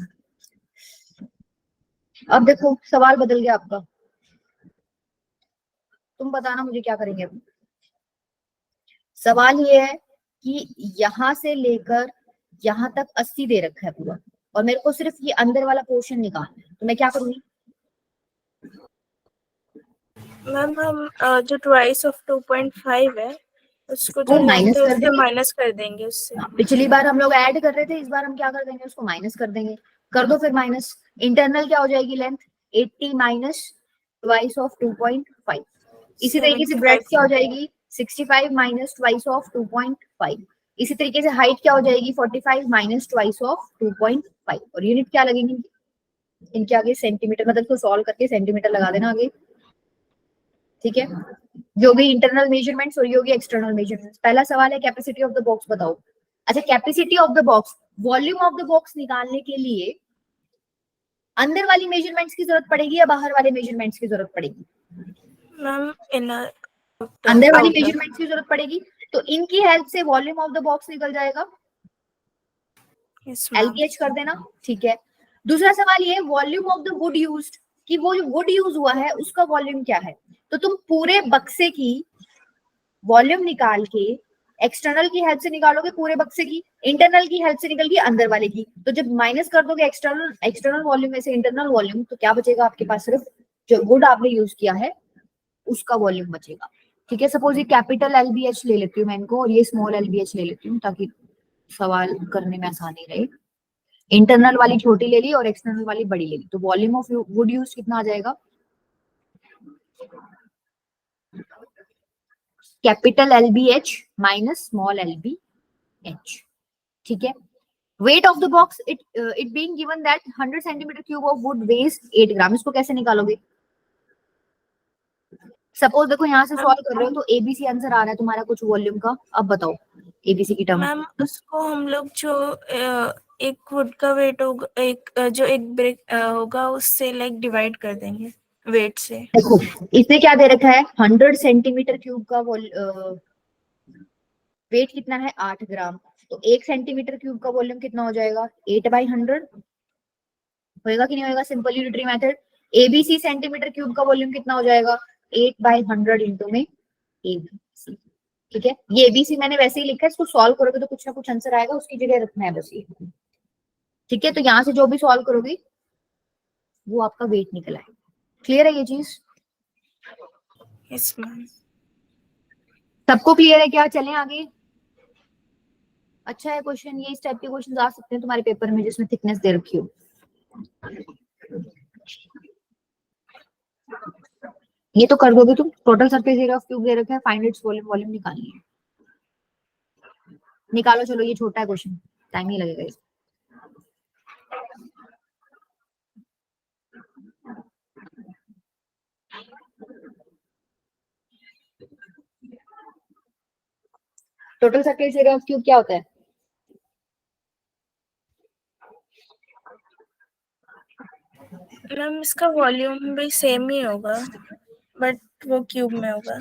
अब देखो सवाल बदल गया आपका, तुम बताना मुझे क्या करेंगे अब। सवाल ये है कि यहां से लेकर यहां तक 80 दे रखा है पूरा, और मेरे को सिर्फ ये अंदर वाला पोर्शन निकालना है, तो मैं क्या करूंगी? मैम हम जो ट्वाइस ऑफ 2.5 है उसको वो जो माइनस लेंथ है कर उससे देंगे। माइनस कर देंगे उससे। पिछली बार हम लोग ऐड कर रहे थे, इस बार हम क्या कर देंगे उसको माइनस कर देंगे। कर दो फिर माइनस। इंटरनल क्या हो जाएगी लेंथ 80 माइनस ट्वाइस ऑफ 2.5। इसी तरीके से ब्रेड क्या हो जाएगी 65 माइनस ट्वाइस ऑफ 2.5। इसी तरीके से हाइट क्या हो जाएगी 45 माइनस ट्वाइस ऑफ 2.5। और यूनिट क्या लगेंगे इनके आगे? सेंटीमीटर, मतलब इसको सॉल्व करके सेंटीमीटर लगा देना आगे। ठीक है, ये होगी इंटरनल मेजरमेंट्स और ये होगी एक्सटर्नल मेजरमेंट्स। पहला सवाल है कैपेसिटी ऑफ द बॉक्स बताओ। अच्छा capacity of the box, volume of the box निकालने के लिए अंदर वाली मेजरमेंट्स की जरूरत पड़ेगी या बाहर वाले मेजरमेंट्स की जरूरत पड़ेगी? मैम इनर अंदर वाली मेजरमेंट्स की जरूरत पड़ेगी, तो इनकी हेल्प से वॉल्यूम ऑफ द बॉक्स निकल जाएगा। एलपीएच कर देना। ठीक है, दूसरा सवाल ये volume of the wood used, कि वो जो वुड यूज हुआ है उसका वॉल्यूम क्या है। तो तुम पूरे बक्से की वॉल्यूम निकाल के एक्सटर्नल की हेल्प से निकालोगे पूरे बक्से की, इंटरनल की हेल्प से निकल गई अंदर वाले की। तो जब माइनस कर दोगे एक्सटर्नल वॉल्यूम में से इंटरनल वॉल्यूम, तो क्या बचेगा आपके पास? सिर्फ जो वुड आपने यूज किया है उसका वॉल्यूम बचेगा। ठीक है, सपोज ये कैपिटल एलबीएच ले लेती हूँ मैं इनको, और ये स्मॉल एलबीएच ले लेती हूँ ताकि सवाल करने में आसानी रहे। इंटरनल वाली छोटी ले ली और एक्सटर्नल वाली बड़ी ले ली, तो वॉल्यूम ऑफ वुड यूज कितना आ जाएगा? Capital LBH minus small LBH। ठीक है, weight of the box it being given that 100 centimetre cube of wood weighs 8 gram. इसको कैसे निकालोगे? सपोज देखो यहाँ से सॉल्व कर रहे हो तो एबीसी आंसर आ रहा है तुम्हारा कुछ वॉल्यूम का, अब बताओ एबीसी की टर्म। मैम उसको हम लोग जो एक वुड का वेट होगा, जो एक ब्रिक होगा उससे लाइक डिवाइड कर देंगे वेट से। देखो इसने क्या दे रखा है 100 सेंटीमीटर क्यूब का वेट कितना है 8 ग्राम, तो 1 सेंटीमीटर क्यूब का वॉल्यूम कितना हो जाएगा 8/100 होएगा कि नहीं होएगा? Simple unitary method. ABC centimetre cube का वॉल्यूम कितना हो जाएगा 8/100 इंटू में एबीसी। ठीक है, ये एबीसी मैंने वैसे ही लिखा है, इसको सॉल्व करोगे तो कुछ ना कुछ आंसर आएगा, उसकी जगह रखना है बस ये। ठीक है, तो यहाँ से जो भी सॉल्व करोगे वो आपका वेट निकल आएगा। क्लियर है ये चीज? Yes ma'am. सबको क्लियर है क्या? चलें आगे। अच्छा है क्वेश्चन, ये इस टाइप के क्वेश्चन आ सकते हैं तुम्हारे पेपर में जिसमें थिकनेस दे रखी हो। ये तो कर दोगे तुम। Total surface area of cube दे रखा है, फाइंड इट्स वॉल्यूम, वॉल्यूम निकालनी है। निकालो, चलो ये छोटा है क्वेश्चन, टाइम ही लगेगा इसमें। Total surface area of cube क्या होता है? मैम इसका वॉल्यूम भी सेम ही होगा, बट वो क्यूब में होगा।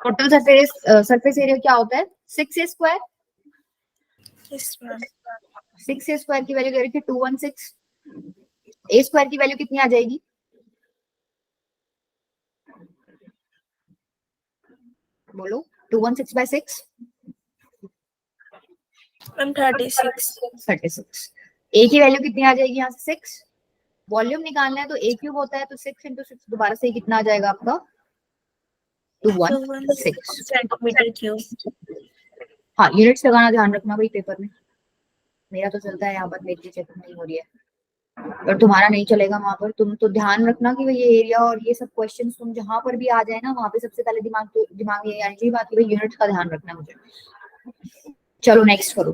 टोटल सरफेस एरिया क्या होता है? 6a²। Yes ma'am. 6a² की वैल्यू दे रखी है 216। a² की वैल्यू कितनी आ जाएगी? बोलो। 216/6 मैम 36। 36। a की वैल्यू कितनी आ जाएगी यहाँ से? 6। वॉल्यूम निकालना है तो a क्यूब होता है, तो 6 × 6 दोबारा से कितना आ जाएगा आपका? 216 सेंटीमीटर क्यूब। हाँ, यूनिट्स लगाना ध्यान रखना भाई पेपर में। मेरा तो चलता है यहाँ पर, मेरी चेकिंग नहीं हो रही है, पर तुम्हारा नहीं चलेगा वहां पर। तुम तो ध्यान रखना कि भाई ये एरिया और ये सब क्वेश्चन तुम जहां पर भी आ जाए ना, वहां पे सबसे पहले दिमाग ये आनी चाहिए बात की भाई यूनिट्स का ध्यान रखना मुझे। चलो नेक्स्ट करो।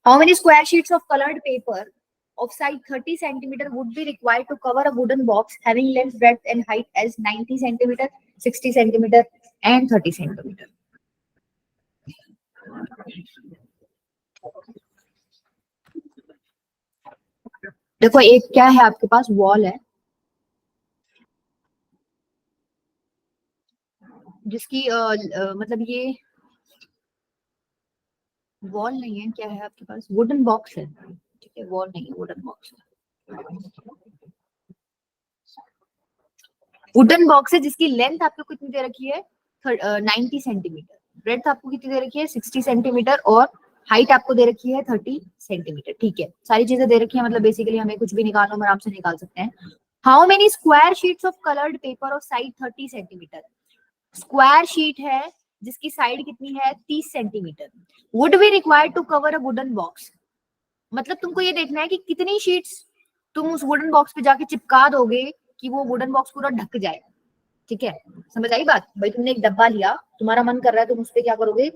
How many square sheets of coloured paper of size 30 centimeter would be required to cover a wooden box having length, breadth and height as 90 centimeter, 60 centimeter and 30 centimeter? देखो एक क्या है आपके पास, वॉल है जिसकी मतलब ये वॉल नहीं है, क्या है आपके पास? वुडन बॉक्स है, ठीक है, वॉल नहीं है, वुडन बॉक्स है। वुडन बॉक्स है जिसकी लेंथ आपको कितनी दे रखी है? 90 सेंटीमीटर। ब्रेड्थ आपको कितनी दे रखी है? 60 सेंटीमीटर। और हाइट आपको दे रखी है 30 सेंटीमीटर। ठीक है, सारी चीजें दे रखी है, मतलब बेसिकली हमें कुछ भी निकालना हम आराम से निकाल सकते हैं। How many square sheets of coloured paper of side 30 centimetre? Square sheet है जिसकी साइड कितनी है? 30 centimetre. Would be required to cover a wooden box. मतलब तुमको ये देखना है कि कितनी शीट्स तुम उस वुडन बॉक्स पे जाके चिपका दोगे कि वो वुडन बॉक्स पूरा ढक जाए। ठीक है, समझ आई बात? भाई तुमने एक डब्बा लिया, तुम्हारा मन कर रहा है, तुम उस पे क्या करोगे?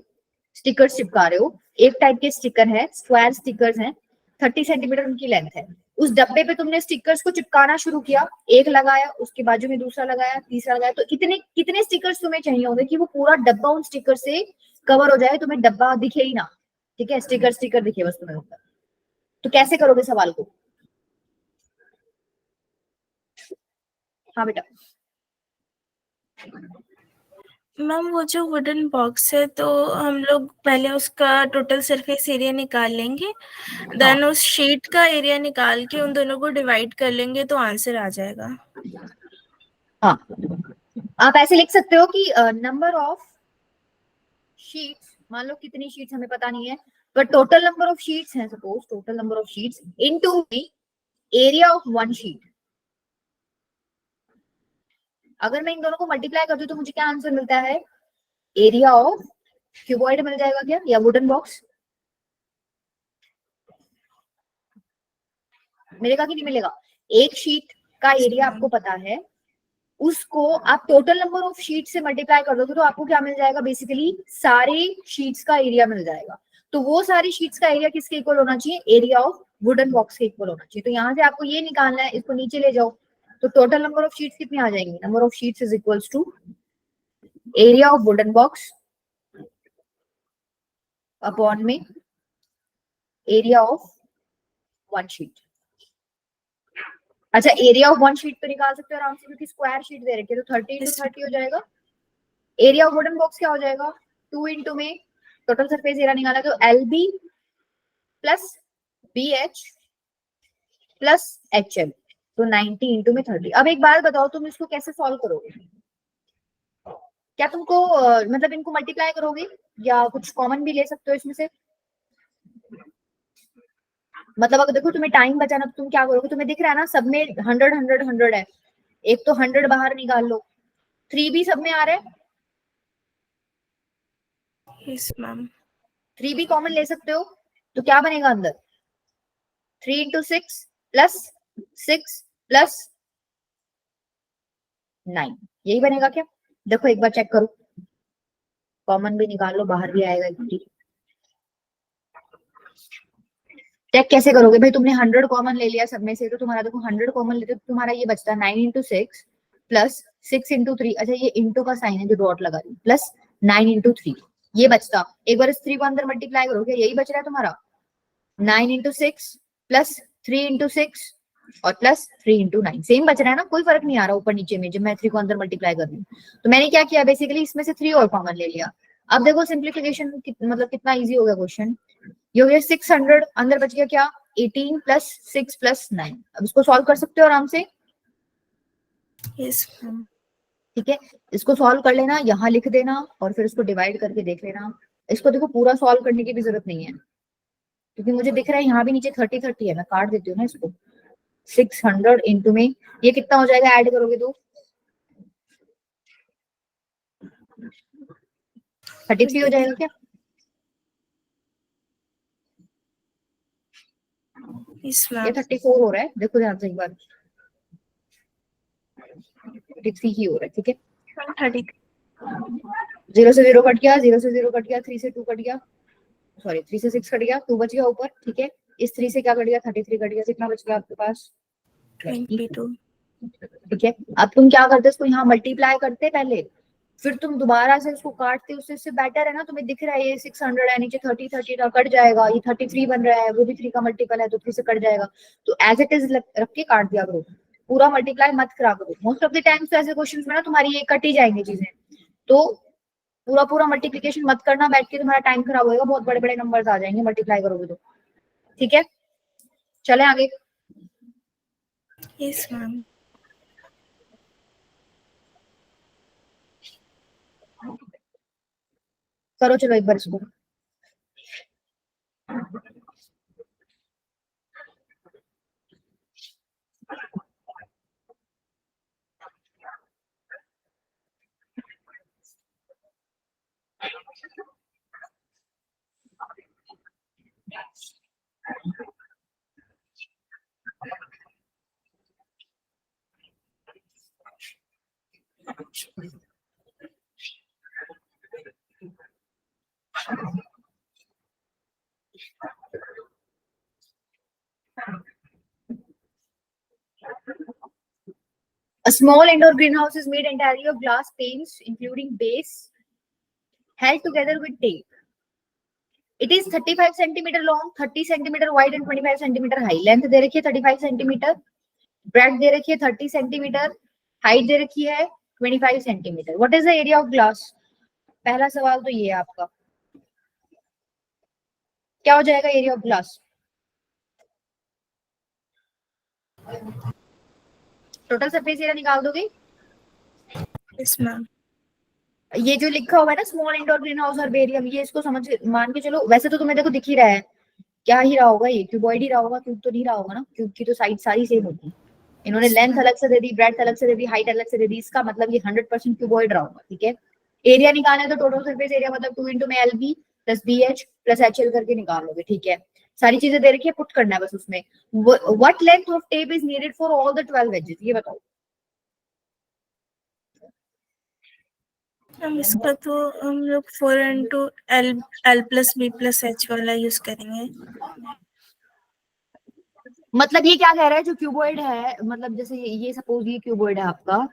स्टिकर्स चिपका रहे हो। एक टाइप के स्टिकर है, स्क्वायर स्टिकर्स हैं, 30 सेंटीमीटर उनकी लेंथ है। उस डब्बे पे तुमने स्टिकर्स को चिपकाना शुरू किया, एक लगाया, उसके बाजू में दूसरा लगाया, तीसरा लगाया, तो इतने कितने स्टिकर्स तुम्हें चाहिए होंगे कि वो पूरा डब्बा उन स्टिकर से कवर हो जाए, तुम्हें डब्बा दिखे ही ना। ठीक है, स्टिकर स्टिकर दिखे बस तुम्हें ऊपर। तो कैसे करोगे सवाल को? हाँ बेटा। मैम वो जो वुडन बॉक्स है, तो हम लोग पहले उसका टोटल सरफेस एरिया निकाल लेंगे, देन उस शीट का एरिया निकाल के उन दोनों को डिवाइड कर लेंगे तो आंसर आ जाएगा। हाँ, आप ऐसे लिख सकते हो कि नंबर ऑफ शीट्स, मान लो कितनी शीट्स हमें पता नहीं है, पर टोटल नंबर ऑफ शीट्स हैं, suppose total number of sheets into area of one sheet. अगर मैं इन दोनों को मल्टीप्लाई कर दूं तो मुझे क्या आंसर मिलता है? एरिया ऑफ क्यूबॉइड मिल जाएगा क्या, या वुडन बॉक्स? मिलेगा कि नहीं मिलेगा? एक शीट का एरिया आपको पता है, उसको आप टोटल नंबर ऑफ शीट से मल्टीप्लाई कर दोगे तो आपको क्या मिल जाएगा? बेसिकली सारे शीट्स का एरिया मिल जाएगा। तो वो सारी शीट्स का एरिया किसके इक्वल होना चाहिए? एरिया ऑफ वुडन बॉक्स के इक्वल होना चाहिए। तो यहाँ से आपको ये निकालना है, इसको नीचे ले जाओ, तो टोटल नंबर ऑफ शीट्स कितनी आ जाएंगी? Number of sheets is equals to area of wooden box upon में एरिया ऑफ वन शीट। अच्छा, एरिया ऑफ वन शीट तो निकाल सकते हो आराम से क्योंकि स्क्वायर शीट दे रखी है, तो 30 × 30 हो जाएगा। एरिया ऑफ वुडन बॉक्स क्या हो जाएगा? 2 × में टोटल सरफेस एरिया निकाला तो LB plus BH plus HL, तो 90 × में 30। अब एक बात बताओ, तुम इसको कैसे सॉल्व करोगे? क्या तुमको मतलब इनको मल्टीप्लाई करोगे या कुछ कॉमन भी ले सकते हो इसमें से? मतलब अगर देखो तुम्हें टाइम बचाना तो तुम क्या करोगे? तुम्हें दिख रहा है ना सब में 100 100 100 है, एक तो 100 बाहर निकाल लो। 3 भी सब में आ रहा है, यस मैम। 3 भी कॉमन ले सकते हो, तो क्या बनेगा अंदर? 3 × 6 प्लस 6 प्लस 9, यही बनेगा क्या? देखो एक बार चेक करो, कॉमन भी निकाल लो, बाहर भी आएगा एक 3। चेक कैसे करोगे भाई, तुमने 100 कॉमन ले लिया सब में से, तो तुम्हारा देखो 100 कॉमन लेते तो तुम्हारा ये बचता 9 इंटू 6 प्लस 6 इंटू 3, अच्छा ये इंटू का साइन है जो डॉट लगा रही, प्लस 9 इंटू 3, ये बचता। एक बार इस 3 को अंदर मल्टीप्लाई करो, क्या यही बच रहा है तुम्हारा 9 इंटू 6 प्लस 3 इंटू 6 और प्लस 3 इंटू 9, सेम बच रहा है ना, कोई फर्क नहीं आ रहा ऊपर नीचे में जब मैं 3 को अंदर मल्टीप्लाई कर रही हूँ। तो मैंने क्या किया, बेसिकली इसमें से 3 और कॉमन ले लिया। अब देखो सिंप्लीफिकेशन मतलब कितना इजी हो गया क्वेश्चन। ये हो गया 600, अंदर बच गया क्या 18 प्लस 6 प्लस 9। अब इसको सॉल्व कर सकते हो आराम से, यस मैम। ठीक है, इसको सॉल्व कर लेना, यहाँ लिख देना और फिर इसको डिवाइड करके देख लेना। इसको देखो पूरा सॉल्व करने की भी जरूरत नहीं है, क्योंकि मुझे दिख रहा है यहाँ भी नीचे 30 है, मैं काट देती हूँ ना इसको। 600 इंटू में ये कितना हो जाएगा, ऐड करोगे तो 33 हो जाएगा क्या? यस ये मैम। 34 हो रहा है, देखो ध्यान से एक बार, 33 ही हो रहा है, ठीक है। 30 0 से 0 कट गया, 0 से 0 कट गया, 3 से 2 कट गया, सॉरी 3 से 6 कट गया, 2 बच गया ऊपर, ठीक है। इस 3 से क्या कट गया, 33 कट गया, कितना बच गया आपके पास 22। ठीक है। अब तुम क्या करते इसको यहाँ मल्टीप्लाई करते पहले, फिर तुम दोबारा से उसको काटते, उससे बेटर है ना, तुम्हें दिख रहा है ये 600 है, नीचे 30 का कट जाएगा, ये 33 बन रहा है, वो भी 3 का मल्टीपल है तो 3 से कट जाएगा। तो एज इट इज रख के काट दिया करो, पूरा मल्टीप्लाई मत करा करो। मोस्ट ऑफ द टाइम्स तो ऐसे क्वेश्चंस में ना तुम्हारी ये कट ही जाएंगी चीजें, तो पूरा पूरा मल्टीप्लिकेशन मत करना बैठ के, तुम्हारा टाइम खराब होगा, बहुत बड़े बड़े नंबर्स आ जाएंगे मल्टीप्लाई करोगे तो, ठीक है। चले आगे। Yes ma'am. करो चलो एक बार इसको। A small indoor greenhouse is made entirely of glass panes, including base, held together with tape. It is 35 centimeter long, 30 centimeter wide and 25 centimeter high. Length दे रखी है 35 centimeter, breadth दे रखी है 30 centimeter, height दे रखी है 25 centimeter. What is the area of glass? पहला सवाल तो ये है आपका, क्या हो जाएगा area of glass? Total surface area निकाल दोगे? Yes ma'am. ये जो लिखा हुआ है ना स्मॉल इंडोर ग्रीन हाउस और बेरियम, ये इसको समझ मान के चलो। वैसे तो तुम्हें देखो दिख ही रहा है, क्या ही रहा होगा, ये क्यूबॉइड ही रहा होगा, क्यूब तो नहीं रहा होगा ना, क्यूब की तो साइड सारी सेम होगी। इन्होंने लेंथ अलग से दे दी, ब्रेड्थ अलग से दे दी, हाइट अलग से दे दी, इसका मतलब ये 100% क्यूबॉइड रहा होगा, ठीक है। एरिया निकालना है तो टोटल सरफेस एरिया मतलब 2 इंटू में LB plus BH plus HL करके निकालोगे, ठीक है। सारी चीजें दे रखी है, पुट करना है बस उसमें। What length of tape is needed for all the 12 edges, ये बताओ। हम इसका तो हम लोग 4 into L plus B plus H वाला यूज करेंगे। मतलब ये क्या कह रहा है, जो क्यूबॉइड है, मतलब जैसे ये सपोज ये क्यूबॉइड है आपका,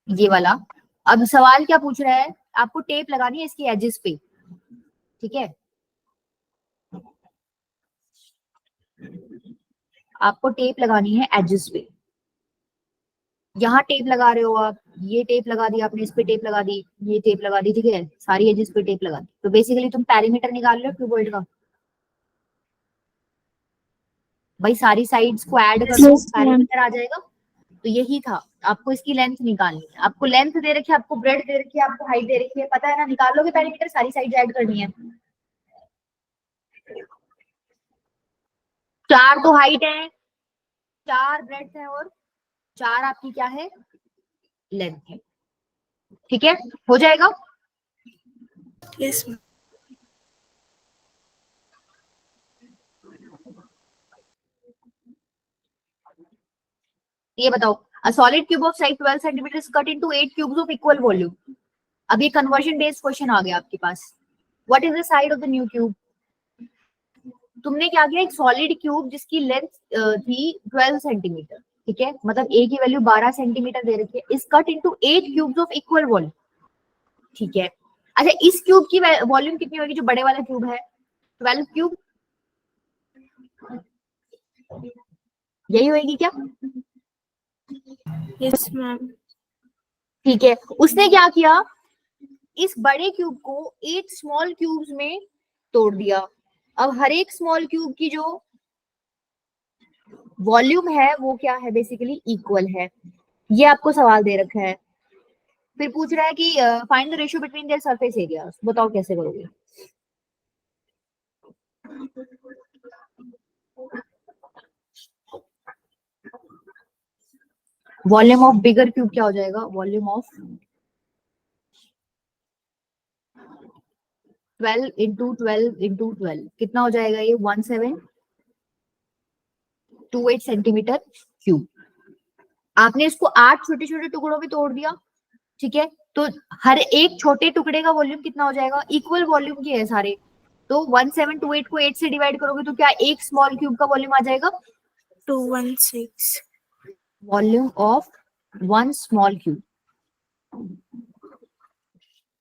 ये वाला। अब सवाल क्या पूछ रहा है, आपको टेप लगानी है इसकी एजेस पे, ठीक है। आपको टेप लगानी है एजेस पे, यहाँ टेप लगा रहे हो आप, ये टेप लगा दी आपने, इस पे टेप लगा दी, ये टेप लगा दी, ठीक है, सारी एजेस पे टेप लगा दी। तो बेसिकली तुम पेरीमीटर निकाल रहे हो क्यूबॉइड का, भाई सारी साइड्स को ऐड कर दो, पेरीमीटर आ जाएगा। तो यही था, आपको इसकी लेंथ निकालनी है, आपको लेंथ दे रखी है, आपको ब्रेड दे रखी है, आपको हाइट दे रखी है, पता है ना, निकाल लोगे पेरीमीटर, सारी साइड ऐड करनी है। 4 तो हाइट है, 4 ब्रेड है और 4 आपकी क्या है, लेंथ है, ठीक है, हो जाएगा। यस। ये बताओ, a solid cube of size 12 cm is cut into 8 cubes of equal volume. अब ये कन्वर्जन बेस्ड क्वेश्चन आ गया आपके पास। What is the side of the new cube? तुमने क्या किया, एक सॉलिड क्यूब जिसकी लेंथ थी 12 सेंटीमीटर, ठीक है, मतलब ए की वैल्यू 12 सेंटीमीटर दे रखी है, is cut into 8 cubes of equal volume, ठीक है। अच्छा, इस क्यूब की वॉल्यूम कितनी होगी, जो बड़े वाला क्यूब है, 12 क्यूब, यही होगी क्या? Yes ma'am. ठीक है, उसने क्या किया, इस बड़े क्यूब को 8 स्मॉल क्यूब्स में तोड़ दिया। अब हर एक स्मॉल क्यूब की जो वॉल्यूम है वो क्या है, बेसिकली इक्वल है। ये आपको सवाल दे रखा है। फिर पूछ रहा है कि find the ratio between their surface areas, बताओ कैसे करोगे। वॉल्यूम ऑफ बिगर क्यूब क्या हो जाएगा, वॉल्यूम ऑफ 12 इंटू 12 इंटू 12 कितना हो जाएगा, ये 1728 सेंटीमीटर क्यूब। आपने इसको 8 छोटे छोटे टुकड़ों में तोड़ दिया, ठीक है, तो हर एक छोटे टुकड़े का वॉल्यूम कितना हो जाएगा, इक्वल वॉल्यूम की है सारे, तो 1728 को 8 से डिवाइड करोगे तो क्या एक स्मॉल क्यूब का वॉल्यूम आ जाएगा, 216। वॉल्यूम ऑफ 1 स्मॉल क्यूब,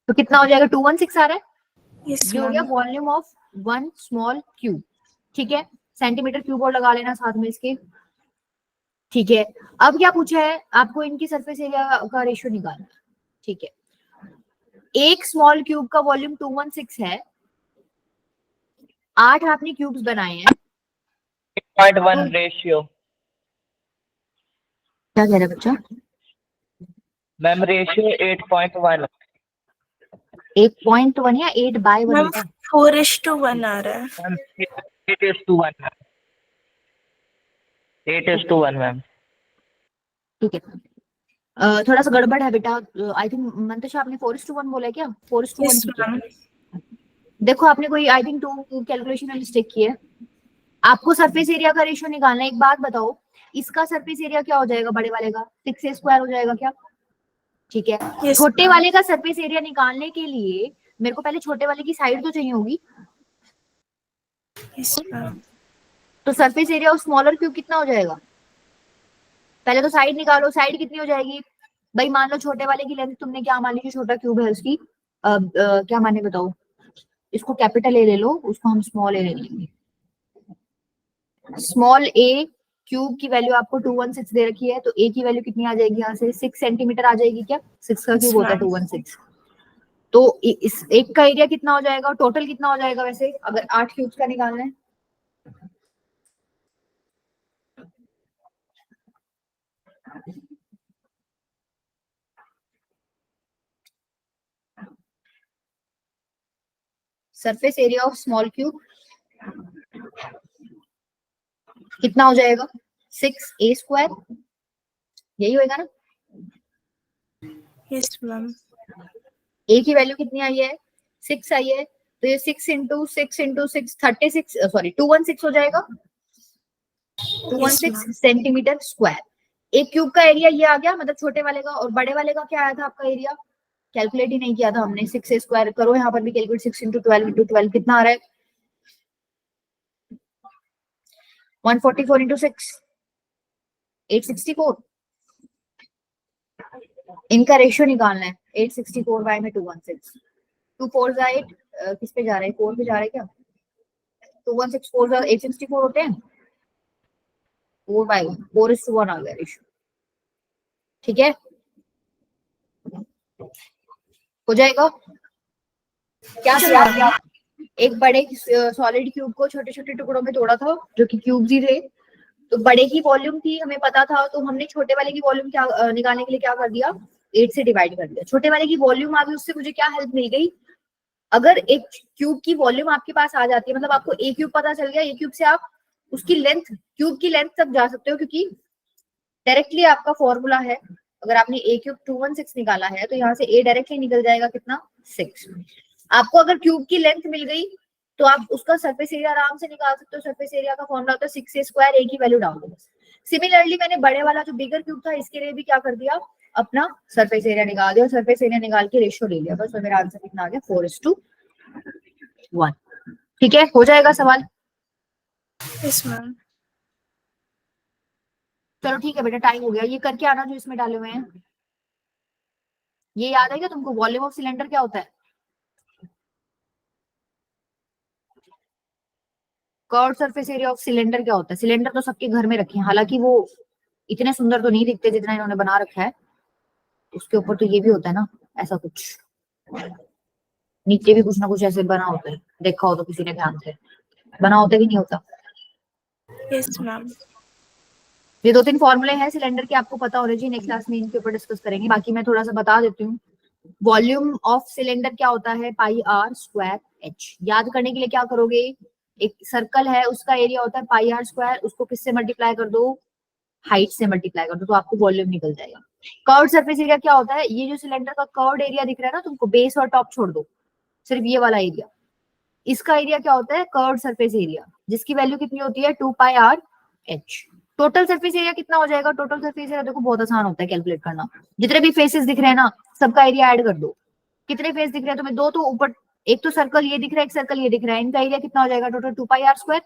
तो कितना हो जाएगा, 216 आ रहा है, यस ये हो गया ma'am. Volume of 1 small cube, ठीक है। सेंटीमीटर क्यूब और लगा लेना साथ में इसके, ठीक है। अब क्या पूछा है आपको, इनकी सरफेस एरिया का रेशियो निकालना, ठीक है। एक स्मॉल क्यूब का वॉल्यूम 216 है, 8 आपने क्यूब्स बनाए हैं, 8.1 रेशियो। क्या कह रहा है बच्चा, मैम रेशियो 8.1। 8.1 या 8/1 मैम बेटा, 4:1 आ रहा है। Ma'am 8:1 ma'am, 8:1 ma'am. ठीक है। थोड़ा सा गड़बड़ है बेटा, आई थिंक मंतशा आपने 4:1 बोला है क्या, 4:1 यस ठीक है। मैम। देखो आपने कोई आई थिंक 2 कैलकुलेशन में मिस्टेक की है, आपको सरफेस एरिया का रेशियो निकालना है। एक बात बताओ, इसका सरफेस एरिया क्या हो जाएगा, बड़े वाले का 6a² हो जाएगा क्या, ठीक है। Yes, छोटे ma'am. वाले का सरफेस एरिया निकालने के लिए मेरे को पहले छोटे वाले की साइड तो चाहिए होगी, यस मैम। तो surface area of smaller cube कितना हो जाएगा, पहले तो साइड निकालो, साइड कितनी हो जाएगी भाई, मान लो छोटे वाले की लेंथ तुमने क्या मान ली, जो छोटा क्यूब है उसकी क्या माने बताओ, इसको कैपिटल ए ले लो, उसको हम स्मॉल ए ले लेंगे। स्मॉल ए क्यूब की वैल्यू आपको 216 दे रखी है, तो ए की वैल्यू कितनी आ जाएगी, यहाँ से 6 सेंटीमीटर आ जाएगी क्या, 6 का क्यूब होता है 216, तो इस एक का एरिया कितना हो जाएगा, टोटल कितना हो जाएगा वैसे, अगर 8 क्यूब्स का निकालना है, surface area of small cube कितना हो जाएगा, 6a², यही होएगा ना। Yes ma'am. ए की वैल्यू कितनी आई है, 6 आई है, तो ये 6 इंटू 6 इंटू 6 36 सॉरी 216 हो जाएगा, 216 सेंटीमीटर स्क्वायर। एक क्यूब का एरिया ये आ गया, मतलब छोटे वाले का, और बड़े वाले का क्या आया था आपका एरिया, कैलकुलेट ही नहीं किया था हमने, 6a² करो यहाँ पर भी कैलकुलेट, 6 इंटू 12 कितना आ रहा है, 144 इंटू 6 864, इनका रेशियो निकालना है, 864 में 216, 2 4 8 किस पे जा रहे हैं, 4 पे जा रहे हैं क्या, 216 4 864 होते हैं, 4/4 आ गया रेशियो, ठीक है, हो जाएगा। क्या किया, एक बड़े सॉलिड क्यूब को छोटे छोटे टुकड़ों में तोड़ा था, जो कि क्यूब्स ही थे, तो बड़े की वॉल्यूम थी हमें पता था, तो हमने छोटे वाले की वॉल्यूम क्या निकालने के लिए क्या कर दिया, 8 से डिवाइड कर दिया। छोटे वाले की वॉल्यूम आ गई, उससे मुझे क्या हेल्प मिल गई, अगर एक क्यूब की वॉल्यूम आपके पास आ जाती है, मतलब आपको ए क्यूब पता चल गया, ए क्यूब से आप उसकी लेंथ, क्यूब की लेंथ तक जा सकते हो, क्योंकि डायरेक्टली आपका फॉर्मूला है, अगर आपने ए क्यूब 216 निकाला है तो यहाँ से ए डायरेक्टली निकल जाएगा कितना, 6। आपको अगर क्यूब की लेंथ मिल गई तो आप उसका सरफेस एरिया आराम से निकाल सकते हो, सरफेस एरिया का फॉर्मूला होता है 6a², ए की वैल्यू डाल दो। सिमिलरली मैंने बड़े वाला जो बिगर क्यूब था इसके लिए भी क्या कर दिया, अपना सरफेस एरिया निकाल दिया, सरफेस एरिया निकाल के रेशियो ले लिया, बस मेरा आंसर कितना आ गया, 4:1। ठीक है, हो जाएगा सवाल। Yes ma'am. चलो ठीक है बेटा, टाइम हो गया, ये करके आना जो इसमें डाले हुए हैं। ये याद है क्या तुमको, वॉल्यूम ऑफ सिलेंडर क्या होता है? Curved surface area of cylinder क्या होता है? सिलेंडर तो सबके घर में रखे हैं, हालांकि वो इतने सुंदर तो नहीं दिखते जितना इन्होंने बना रखा है। उसके ऊपर तो ये भी होता है ना, ऐसा कुछ नीचे भी कुछ ना कुछ ऐसे बना होता है, देखा हो तो किसी ने ध्यान से, बना होता है कि नहीं होता? Yes ma'am. ये 2-3 फॉर्मूले हैं सिलेंडर के, आपको पता होने चाहिए, नेक्स्ट क्लास में इनके ऊपर डिस्कस करेंगे। बाकी मैं थोड़ा सा बता देती हूँ। वॉल्यूम ऑफ सिलेंडर क्या होता है? पाई आर स्क्वायर एच। याद करने के लिए क्या करोगे, एक सर्कल है उसका एरिया होता है पाई आर स्क्वायर, उसको किससे मल्टीप्लाई कर दो? हाइट से मल्टीप्लाई कर दो, तो आपको वॉल्यूम निकल जाएगा। कर्व्ड सरफेस एरिया क्या होता है? ये जो सिलेंडर का कर्व्ड एरिया दिख रहा है ना तुमको, बेस और टॉप छोड़ दो, सिर्फ ये वाला एरिया, इसका एरिया क्या होता है? कर्व्ड सरफेस एरिया, जिसकी वैल्यू कितनी होती है? 2 pi R H. Total surface area कितना हो जाएगा? टोटल सरफेस एरिया देखो बहुत आसान होता है कैलकुलेट करना, जितने भी फेसेस दिख रहे हैं ना सबका एरिया ऐड कर दो। कितने फेस दिख रहे हैं तुम्हें? 2 तो ऊपर, एक तो सर्कल ये दिख रहा है, एक सर्कल ये दिख रहा है, इनका एरिया कितना हो जाएगा टोटल? 2 pi are square.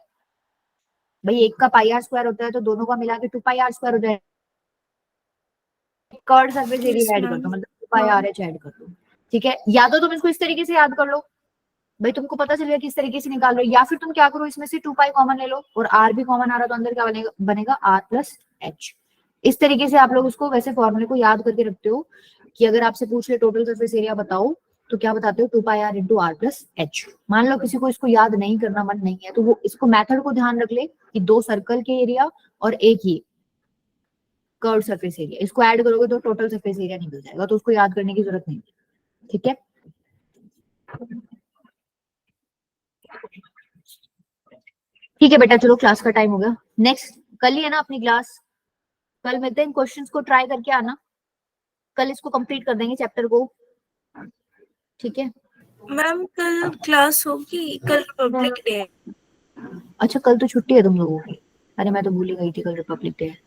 भाई एक का पाई आर स्क्वायर होता है तो दोनों का मिला के 2 पाई आर स्क्वायर हो जाएगा। Curved surface Yes, area add कर ma'am. दो, मतलब 2 पाई आर एच ऐड कर दो। ठीक है, या तो तुम इसको इस तरीके से याद कर लो, भाई तुमको पता चलेगा किस तरीके से निकाल रहे हो, या फिर तुम क्या करो, इसमें से 2 पाई कॉमन ले लो और आर भी कॉमन आ रहा तो अंदर क्या बनेगा आर प्लस एच। इस तरीके से आप लोग उसको वैसे फॉर्मूले को याद करके रखते हो कि अगर आपसे पूछ ले टोटल सरफेस एरिया बताओ तो क्या बताते हो? 2 pi R into R plus H. मान लो किसी को इसको याद नहीं करना, मन नहीं है, तो वो इसको मेथड को ध्यान रख ले कि 2 सर्कल के एरिया और एक ही कर्व्ड सरफेस एरिया, इसको ऐड करोगे तो टोटल सरफेस एरिया निकल जाएगा, तो उसको याद करने की जरूरत नहीं है। ठीक है, ठीक है बेटा, चलो क्लास का टाइम हो गया। नेक्स्ट कल ही है ना अपनी क्लास, कल मिलते हैं। क्वेश्चंस को ट्राई करके आना, कल इसको कंप्लीट कर देंगे चैप्टर को। ठीक है मैम कल क्लास होगी, कल रिपब्लिक डे है। अच्छा, कल तो छुट्टी है तुम लोगों की? अरे मैं तो भूल ही गई थी, कल रिपब्लिक डे है।